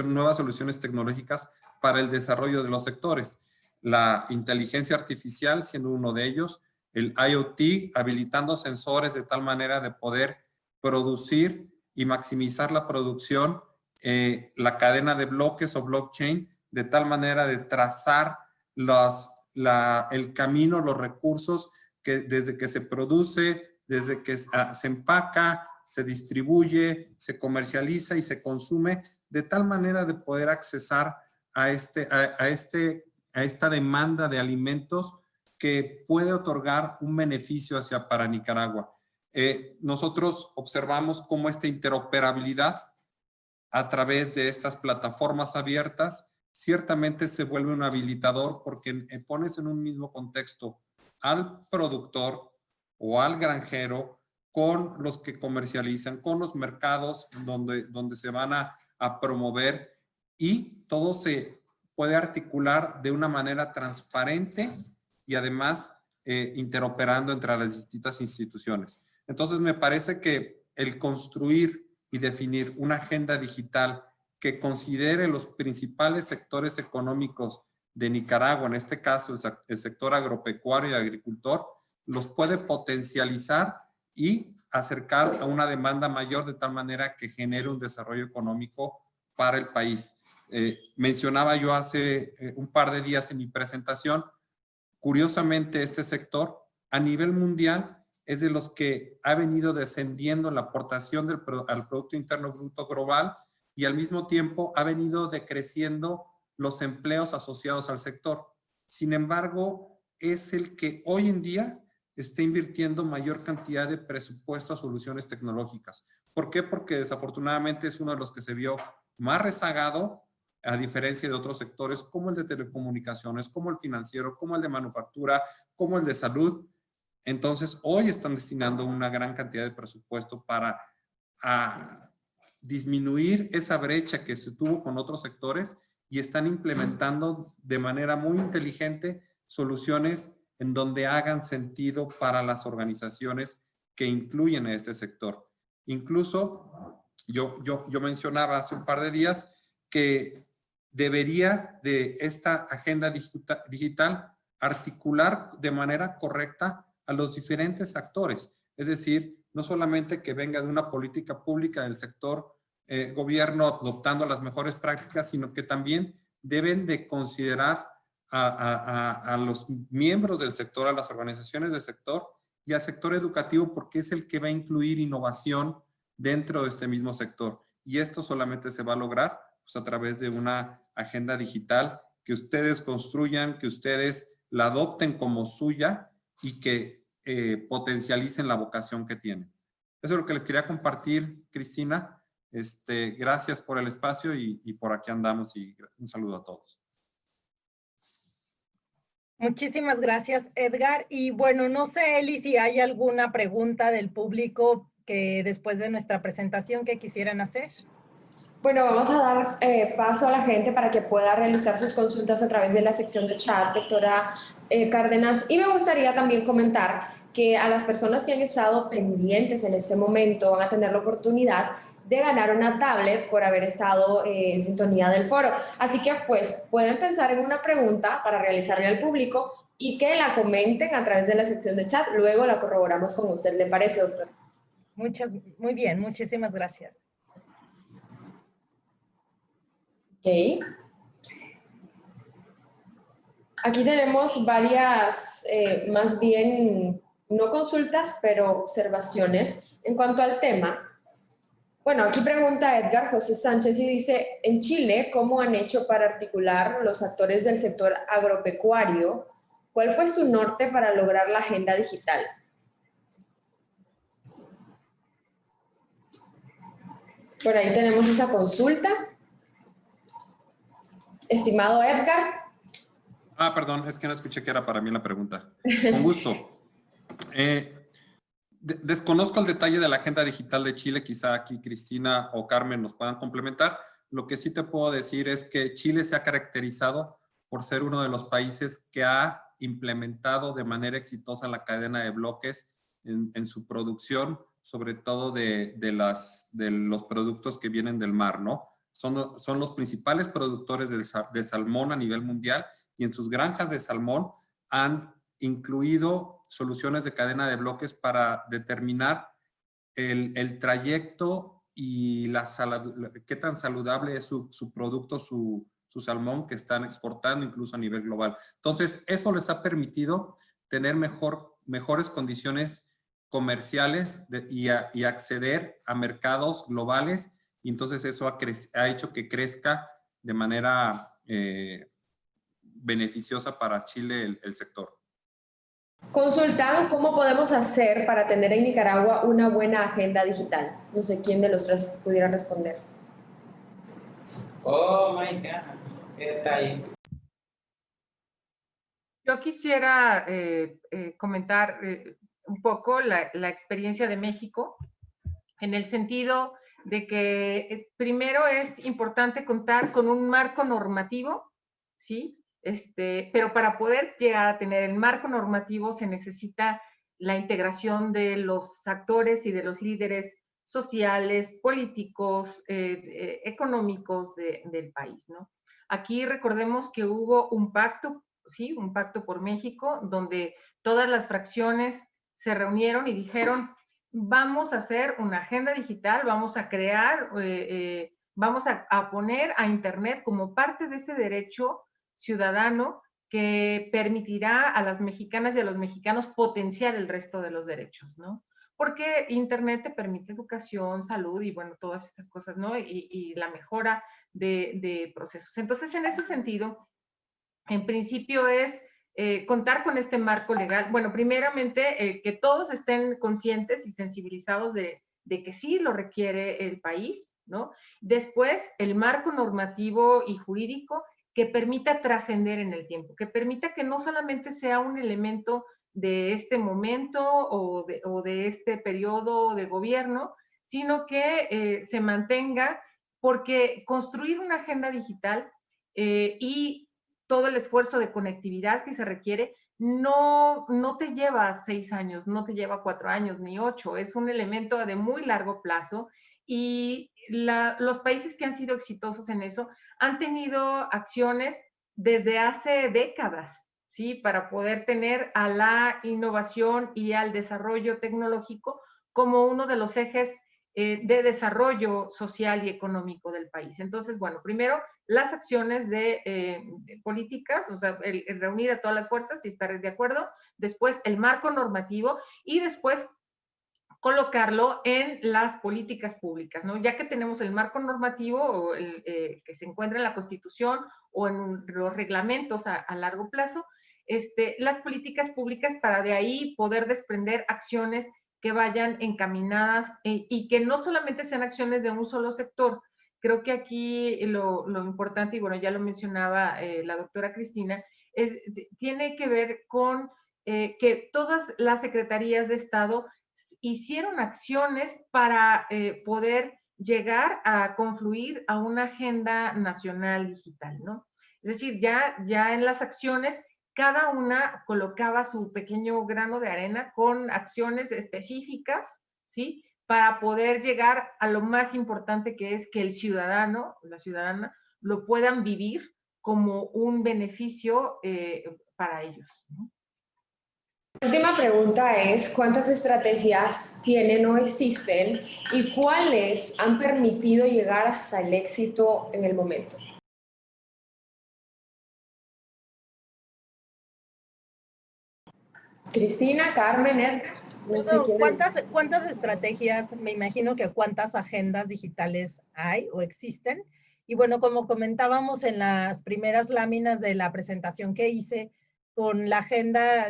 nuevas soluciones tecnológicas para el desarrollo de los sectores. La inteligencia artificial siendo uno de ellos, el IoT, habilitando sensores de tal manera de poder producir y maximizar la producción, la cadena de bloques o blockchain, de tal manera de trazar el camino, los recursos, que desde que se produce, desde que se empaca, se distribuye, se comercializa y se consume, de tal manera de poder accesar a esta demanda de alimentos que puede otorgar un beneficio para Nicaragua. Nosotros observamos cómo esta interoperabilidad a través de estas plataformas abiertas ciertamente se vuelve un habilitador, porque pones en un mismo contexto al productor o al granjero con los que comercializan, con los mercados donde se van a promover, y todo se puede articular de una manera transparente y además interoperando entre las distintas instituciones. Entonces me parece que el construir y definir una agenda digital que considere los principales sectores económicos de Nicaragua, en este caso el sector agropecuario y agricultor, los puede potencializar y acercar a una demanda mayor, de tal manera que genere un desarrollo económico para el país. Mencionaba yo hace un par de días en mi presentación, curiosamente este sector a nivel mundial es de los que ha venido descendiendo la aportación al Producto Interno Bruto Global, y al mismo tiempo ha venido decreciendo los empleos asociados al sector. Sin embargo, es el que hoy en día está invirtiendo mayor cantidad de presupuesto a soluciones tecnológicas. ¿Por qué? Porque desafortunadamente es uno de los que se vio más rezagado, a diferencia de otros sectores como el de telecomunicaciones, como el financiero, como el de manufactura, como el de salud. Entonces, hoy están destinando una gran cantidad de presupuesto para disminuir esa brecha que se tuvo con otros sectores, y están implementando de manera muy inteligente soluciones en donde hagan sentido para las organizaciones que incluyen a este sector. Incluso, yo mencionaba hace un par de días que debería de esta agenda digital articular de manera correcta a los diferentes actores. Es decir, no solamente que venga de una política pública del sector gobierno adoptando las mejores prácticas, sino que también deben de considerar a los miembros del sector, a las organizaciones del sector y al sector educativo, porque es el que va a incluir innovación dentro de este mismo sector. Y esto solamente se va a lograr pues, a través de una agenda digital que ustedes construyan, que ustedes la adopten como suya y que potencialicen la vocación que tienen. Eso es lo que les quería compartir, Cristina. Gracias por el espacio y por aquí andamos, y un saludo a todos. Muchísimas gracias, Edgar. Y bueno, no sé, Eli, si hay alguna pregunta del público que después de nuestra presentación que quisieran hacer. Bueno, vamos a dar paso a la gente para que pueda realizar sus consultas a través de la sección de chat, doctora Cárdenas. Y me gustaría también comentar que a las personas que han estado pendientes en este momento van a tener la oportunidad de ganar una tablet por haber estado en sintonía del foro. Así que pues pueden pensar en una pregunta para realizarle al público y que la comenten a través de la sección de chat. Luego la corroboramos con usted. ¿Le parece, doctora? Muy bien, muchísimas gracias. Ok. Aquí tenemos varias, más bien, no consultas, pero observaciones en cuanto al tema. Bueno, aquí pregunta Edgar José Sánchez y dice, en Chile, ¿cómo han hecho para articular los actores del sector agropecuario? ¿Cuál fue su norte para lograr la agenda digital? Por ahí tenemos esa consulta. Estimado Edgar. Perdón, es que no escuché que era para mí la pregunta. Con gusto. Desconozco el detalle de la agenda digital de Chile, quizá aquí Cristina o Carmen nos puedan complementar. Lo que sí te puedo decir es que Chile se ha caracterizado por ser uno de los países que ha implementado de manera exitosa la cadena de bloques en su producción, sobre todo de los productos que vienen del mar, ¿no? Son los principales productores de salmón a nivel mundial, y en sus granjas de salmón han incluido soluciones de cadena de bloques para determinar el trayecto y qué tan saludable es su producto, su salmón que están exportando incluso a nivel global. Entonces, eso les ha permitido tener mejores condiciones comerciales y acceder a mercados globales, y entonces eso ha hecho que crezca de manera beneficiosa para Chile el sector. Consultan cómo podemos hacer para tener en Nicaragua una buena agenda digital. No sé quién de los tres pudiera responder. Oh my God, ¿qué está ahí? Yo quisiera comentar un poco la experiencia de México, en el sentido de que primero es importante contar con un marco normativo, ¿sí? Pero para poder llegar a tener el marco normativo se necesita la integración de los actores y de los líderes sociales, políticos, económicos del país, ¿no? Aquí recordemos que hubo un pacto, ¿sí? Un pacto por México, donde todas las fracciones se reunieron y dijeron, vamos a hacer una agenda digital, vamos a crear, vamos a poner a Internet como parte de ese derecho ciudadano que permitirá a las mexicanas y a los mexicanos potenciar el resto de los derechos, ¿no? Porque Internet te permite educación, salud y, bueno, todas estas cosas, ¿no? Y la mejora de procesos. Entonces, en ese sentido, en principio es contar con este marco legal. Bueno, primeramente, que todos estén conscientes y sensibilizados de que sí lo requiere el país, ¿no? Después, el marco normativo y jurídico que permita trascender en el tiempo, que permita que no solamente sea un elemento de este momento o de este periodo de gobierno, sino que se mantenga, porque construir una agenda digital y todo el esfuerzo de conectividad que se requiere no te lleva 6 años, no te lleva 4 años, ni 8, es un elemento de muy largo plazo, y los países que han sido exitosos en eso han tenido acciones desde hace décadas, ¿sí? Para poder tener a la innovación y al desarrollo tecnológico como uno de los ejes de desarrollo social y económico del país. Entonces, bueno, primero, las acciones de políticas, o sea, el reunir a todas las fuerzas y estar de acuerdo, después el marco normativo y después colocarlo en las políticas públicas, ¿no? Ya que tenemos el marco normativo o que se encuentra en la Constitución o en los reglamentos a largo plazo, las políticas públicas para de ahí poder desprender acciones que vayan encaminadas y que no solamente sean acciones de un solo sector. Creo que aquí lo importante, y bueno, ya lo mencionaba la doctora Cristina, tiene que ver con que todas las secretarías de Estado hicieron acciones para poder llegar a confluir a una agenda nacional digital, ¿no? Es decir, ya en las acciones, cada una colocaba su pequeño grano de arena con acciones específicas, ¿sí? Para poder llegar a lo más importante, que es que el ciudadano, la ciudadana, lo puedan vivir como un beneficio para ellos, ¿no? La última pregunta es, ¿cuántas estrategias tienen o existen y cuáles han permitido llegar hasta el éxito en el momento? Cristina, Carmen, Edgar, no sé quién. ¿Cuántas estrategias, me imagino que cuántas agendas digitales hay o existen? Y bueno, como comentábamos en las primeras láminas de la presentación que hice, con la agenda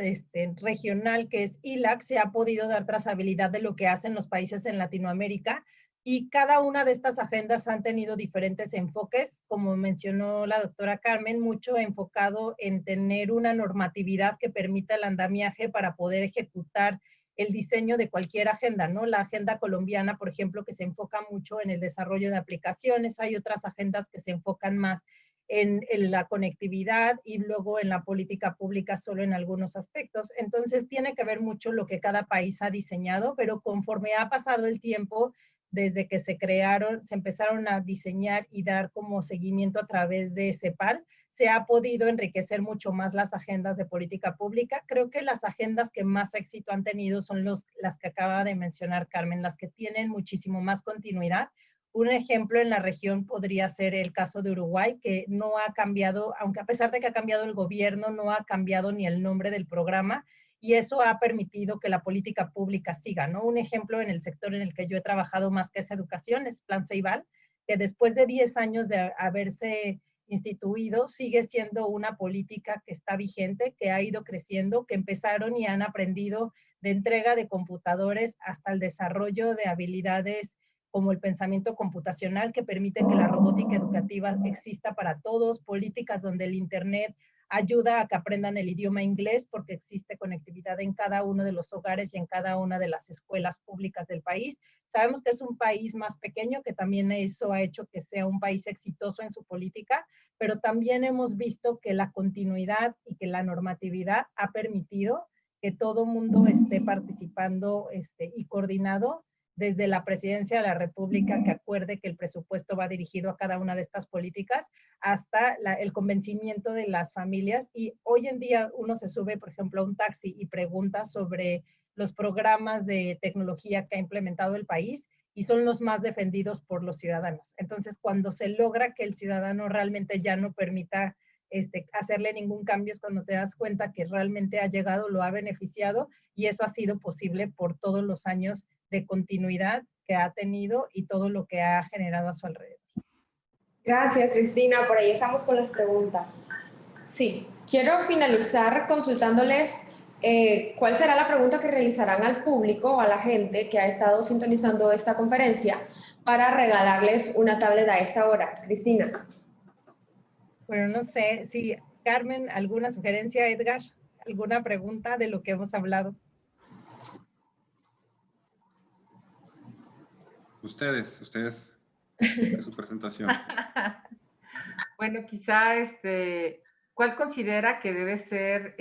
regional que es ILAC, se ha podido dar trazabilidad de lo que hacen los países en Latinoamérica, y cada una de estas agendas han tenido diferentes enfoques, como mencionó la doctora Carmen, mucho enfocado en tener una normatividad que permita el andamiaje para poder ejecutar el diseño de cualquier agenda, ¿no? La agenda colombiana, por ejemplo, que se enfoca mucho en el desarrollo de aplicaciones. Hay otras agendas que se enfocan más en la conectividad y luego en la política pública solo en algunos aspectos. Entonces, tiene que ver mucho lo que cada país ha diseñado, pero conforme ha pasado el tiempo, desde que se crearon, se empezaron a diseñar y dar como seguimiento a través de CEPAL, se ha podido enriquecer mucho más las agendas de política pública. Creo que las agendas que más éxito han tenido son las que acaba de mencionar Carmen, las que tienen muchísimo más continuidad. Un ejemplo en la región podría ser el caso de Uruguay, que no ha cambiado, aunque a pesar de que ha cambiado el gobierno, no ha cambiado ni el nombre del programa, y eso ha permitido que la política pública siga, ¿no? Un ejemplo en el sector en el que yo he trabajado más que esa educación es Plan Ceibal, que después de 10 años de haberse instituido, sigue siendo una política que está vigente, que ha ido creciendo, que empezaron y han aprendido de entrega de computadores hasta el desarrollo de habilidades como el pensamiento computacional, que permite que la robótica educativa exista para todos, políticas donde el Internet ayuda a que aprendan el idioma inglés porque existe conectividad en cada uno de los hogares y en cada una de las escuelas públicas del país. Sabemos que es un país más pequeño, que también eso ha hecho que sea un país exitoso en su política, pero también hemos visto que la continuidad y que la normatividad ha permitido que todo mundo esté participando y coordinado desde la Presidencia de la República, que acuerde que el presupuesto va dirigido a cada una de estas políticas, hasta el convencimiento de las familias. Y hoy en día uno se sube, por ejemplo, a un taxi y pregunta sobre los programas de tecnología que ha implementado el país y son los más defendidos por los ciudadanos. Entonces, cuando se logra que el ciudadano realmente ya no permita hacerle ningún cambio, es cuando te das cuenta que realmente ha llegado, lo ha beneficiado, y eso ha sido posible por todos los años de continuidad que ha tenido y todo lo que ha generado a su alrededor. Gracias, Cristina. Por ahí estamos con las preguntas. Sí, quiero finalizar consultándoles cuál será la pregunta que realizarán al público o a la gente que ha estado sintonizando esta conferencia para regalarles una tablet a esta hora. Cristina. Bueno, no sé si Carmen, ¿alguna sugerencia? Edgar, ¿alguna pregunta de lo que hemos hablado? Ustedes, de su presentación. Bueno, quizá, ¿cuál considera que debe ser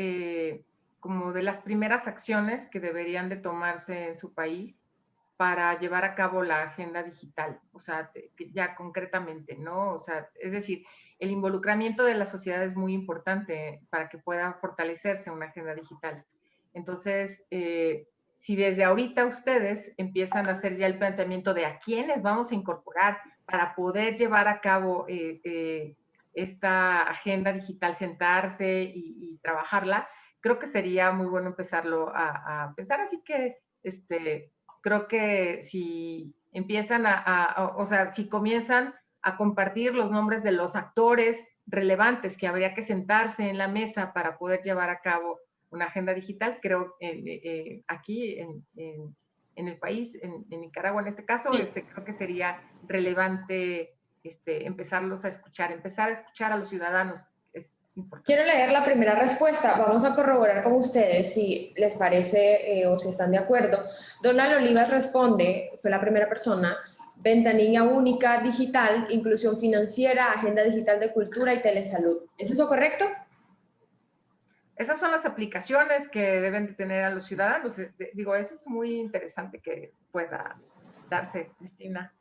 como de las primeras acciones que deberían de tomarse en su país para llevar a cabo la agenda digital? O sea, ya concretamente, ¿no? O sea, es decir, el involucramiento de la sociedad es muy importante para que pueda fortalecerse una agenda digital. Entonces, si desde ahorita ustedes empiezan a hacer ya el planteamiento de a quiénes vamos a incorporar para poder llevar a cabo esta agenda digital, sentarse y trabajarla, creo que sería muy bueno empezarlo a pensar. Así que creo que si empiezan o sea, si comienzan a compartir los nombres de los actores relevantes que habría que sentarse en la mesa para poder llevar a cabo una agenda digital, creo aquí en el país, en Nicaragua en este caso, creo que sería relevante empezar a escuchar a los ciudadanos. Es importante. Quiero leer la primera respuesta. Vamos a corroborar con ustedes si les parece o si están de acuerdo. Donald Olivas responde, fue la primera persona: ventanilla única digital, inclusión financiera, agenda digital de cultura y telesalud. ¿Es eso correcto? Esas son las aplicaciones que deben de tener a los ciudadanos. Digo, eso es muy interesante que pueda darse, Cristina.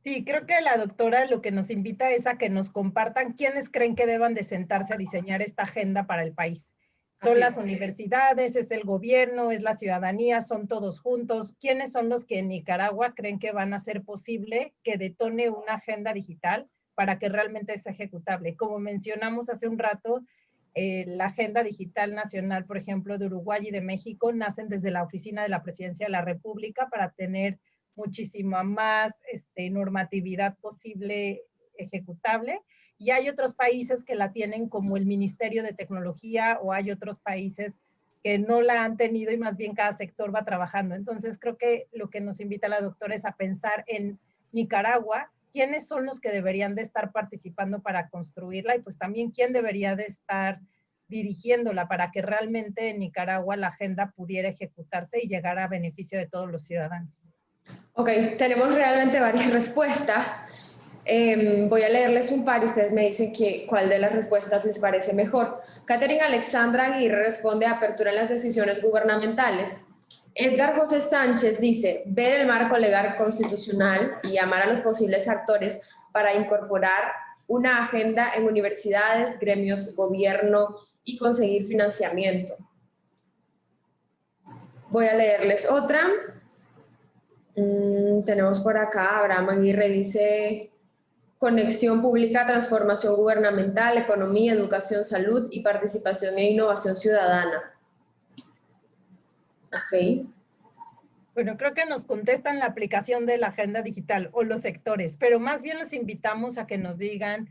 Sí, creo que la doctora lo que nos invita es a que nos compartan quiénes creen que deban de sentarse a diseñar esta agenda para el país. ¿Son las universidades, es el gobierno, es la ciudadanía, son todos juntos? ¿Quiénes son los que en Nicaragua creen que van a hacer posible que detone una agenda digital para que realmente sea ejecutable? Como mencionamos hace un rato, la Agenda Digital Nacional, por ejemplo, de Uruguay y de México, nacen desde la Oficina de la Presidencia de la República para tener muchísima más normatividad posible ejecutable. Y hay otros países que la tienen como el Ministerio de Tecnología, o hay otros países que no la han tenido y más bien cada sector va trabajando. Entonces creo que lo que nos invita la doctora es a pensar en Nicaragua, quiénes son los que deberían de estar participando para construirla y pues también quién debería de estar dirigiéndola para que realmente en Nicaragua la agenda pudiera ejecutarse y llegar a beneficio de todos los ciudadanos. Ok, tenemos realmente varias respuestas. Voy a leerles un par y ustedes me dicen cuál de las respuestas les parece mejor. Catherine Alexandra Aguirre responde: apertura en las decisiones gubernamentales. Edgar José Sánchez dice: ver el marco legal constitucional y llamar a los posibles actores para incorporar una agenda en universidades, gremios, gobierno y conseguir financiamiento. Voy a leerles otra. Tenemos por acá, Abraham Aguirre dice: conexión pública, transformación gubernamental, economía, educación, salud y participación e innovación ciudadana. Ok. Bueno, creo que nos contestan la aplicación de la agenda digital o los sectores, pero más bien los invitamos a que nos digan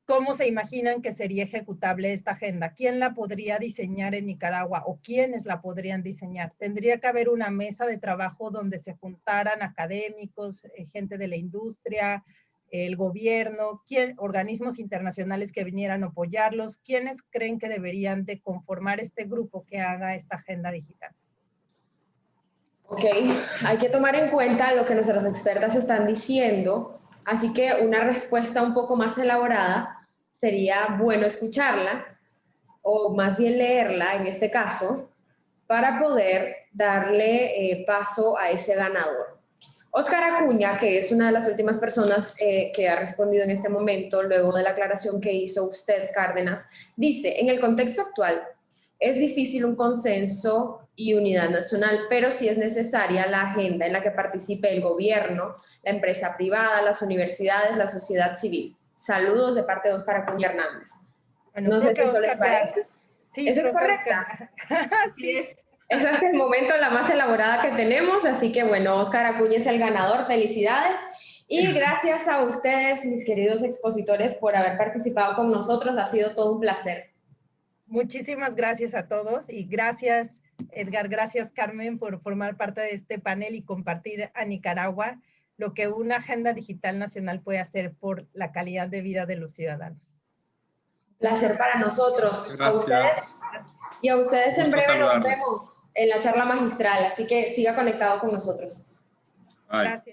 cómo se imaginan que sería ejecutable esta agenda. ¿Quién la podría diseñar en Nicaragua o quiénes la podrían diseñar? Tendría que haber una mesa de trabajo donde se juntaran académicos, gente de la industria, el gobierno, organismos internacionales que vinieran a apoyarlos. ¿Quiénes creen que deberían de conformar este grupo que haga esta agenda digital? Ok, hay que tomar en cuenta lo que nuestras expertas están diciendo, así que una respuesta un poco más elaborada sería bueno escucharla, o más bien leerla en este caso, para poder darle paso a ese ganador. Óscar Acuña, que es una de las últimas personas que ha respondido en este momento, luego de la aclaración que hizo usted, Cárdenas, dice: en el contexto actual es difícil un consenso y unidad nacional, pero sí es necesaria la agenda en la que participe el gobierno, la empresa privada, las universidades, la sociedad civil. Saludos de parte de Óscar Acuña Hernández. Bueno, no sé si eso les parece. Sí, ¿Esa es correcta? Sí. Esa es el momento la más elaborada que tenemos, así que bueno, Óscar Acuña es el ganador. Felicidades. Y gracias a ustedes, mis queridos expositores, por haber participado con nosotros. Ha sido todo un placer. Muchísimas gracias a todos y gracias, Edgar, gracias, Carmen, por formar parte de este panel y compartir a Nicaragua lo que una agenda digital nacional puede hacer por la calidad de vida de los ciudadanos. Placer para nosotros. Gracias. A ustedes, y a ustedes en breve nos vemos en la charla magistral, así que siga conectado con nosotros. Bye. Gracias.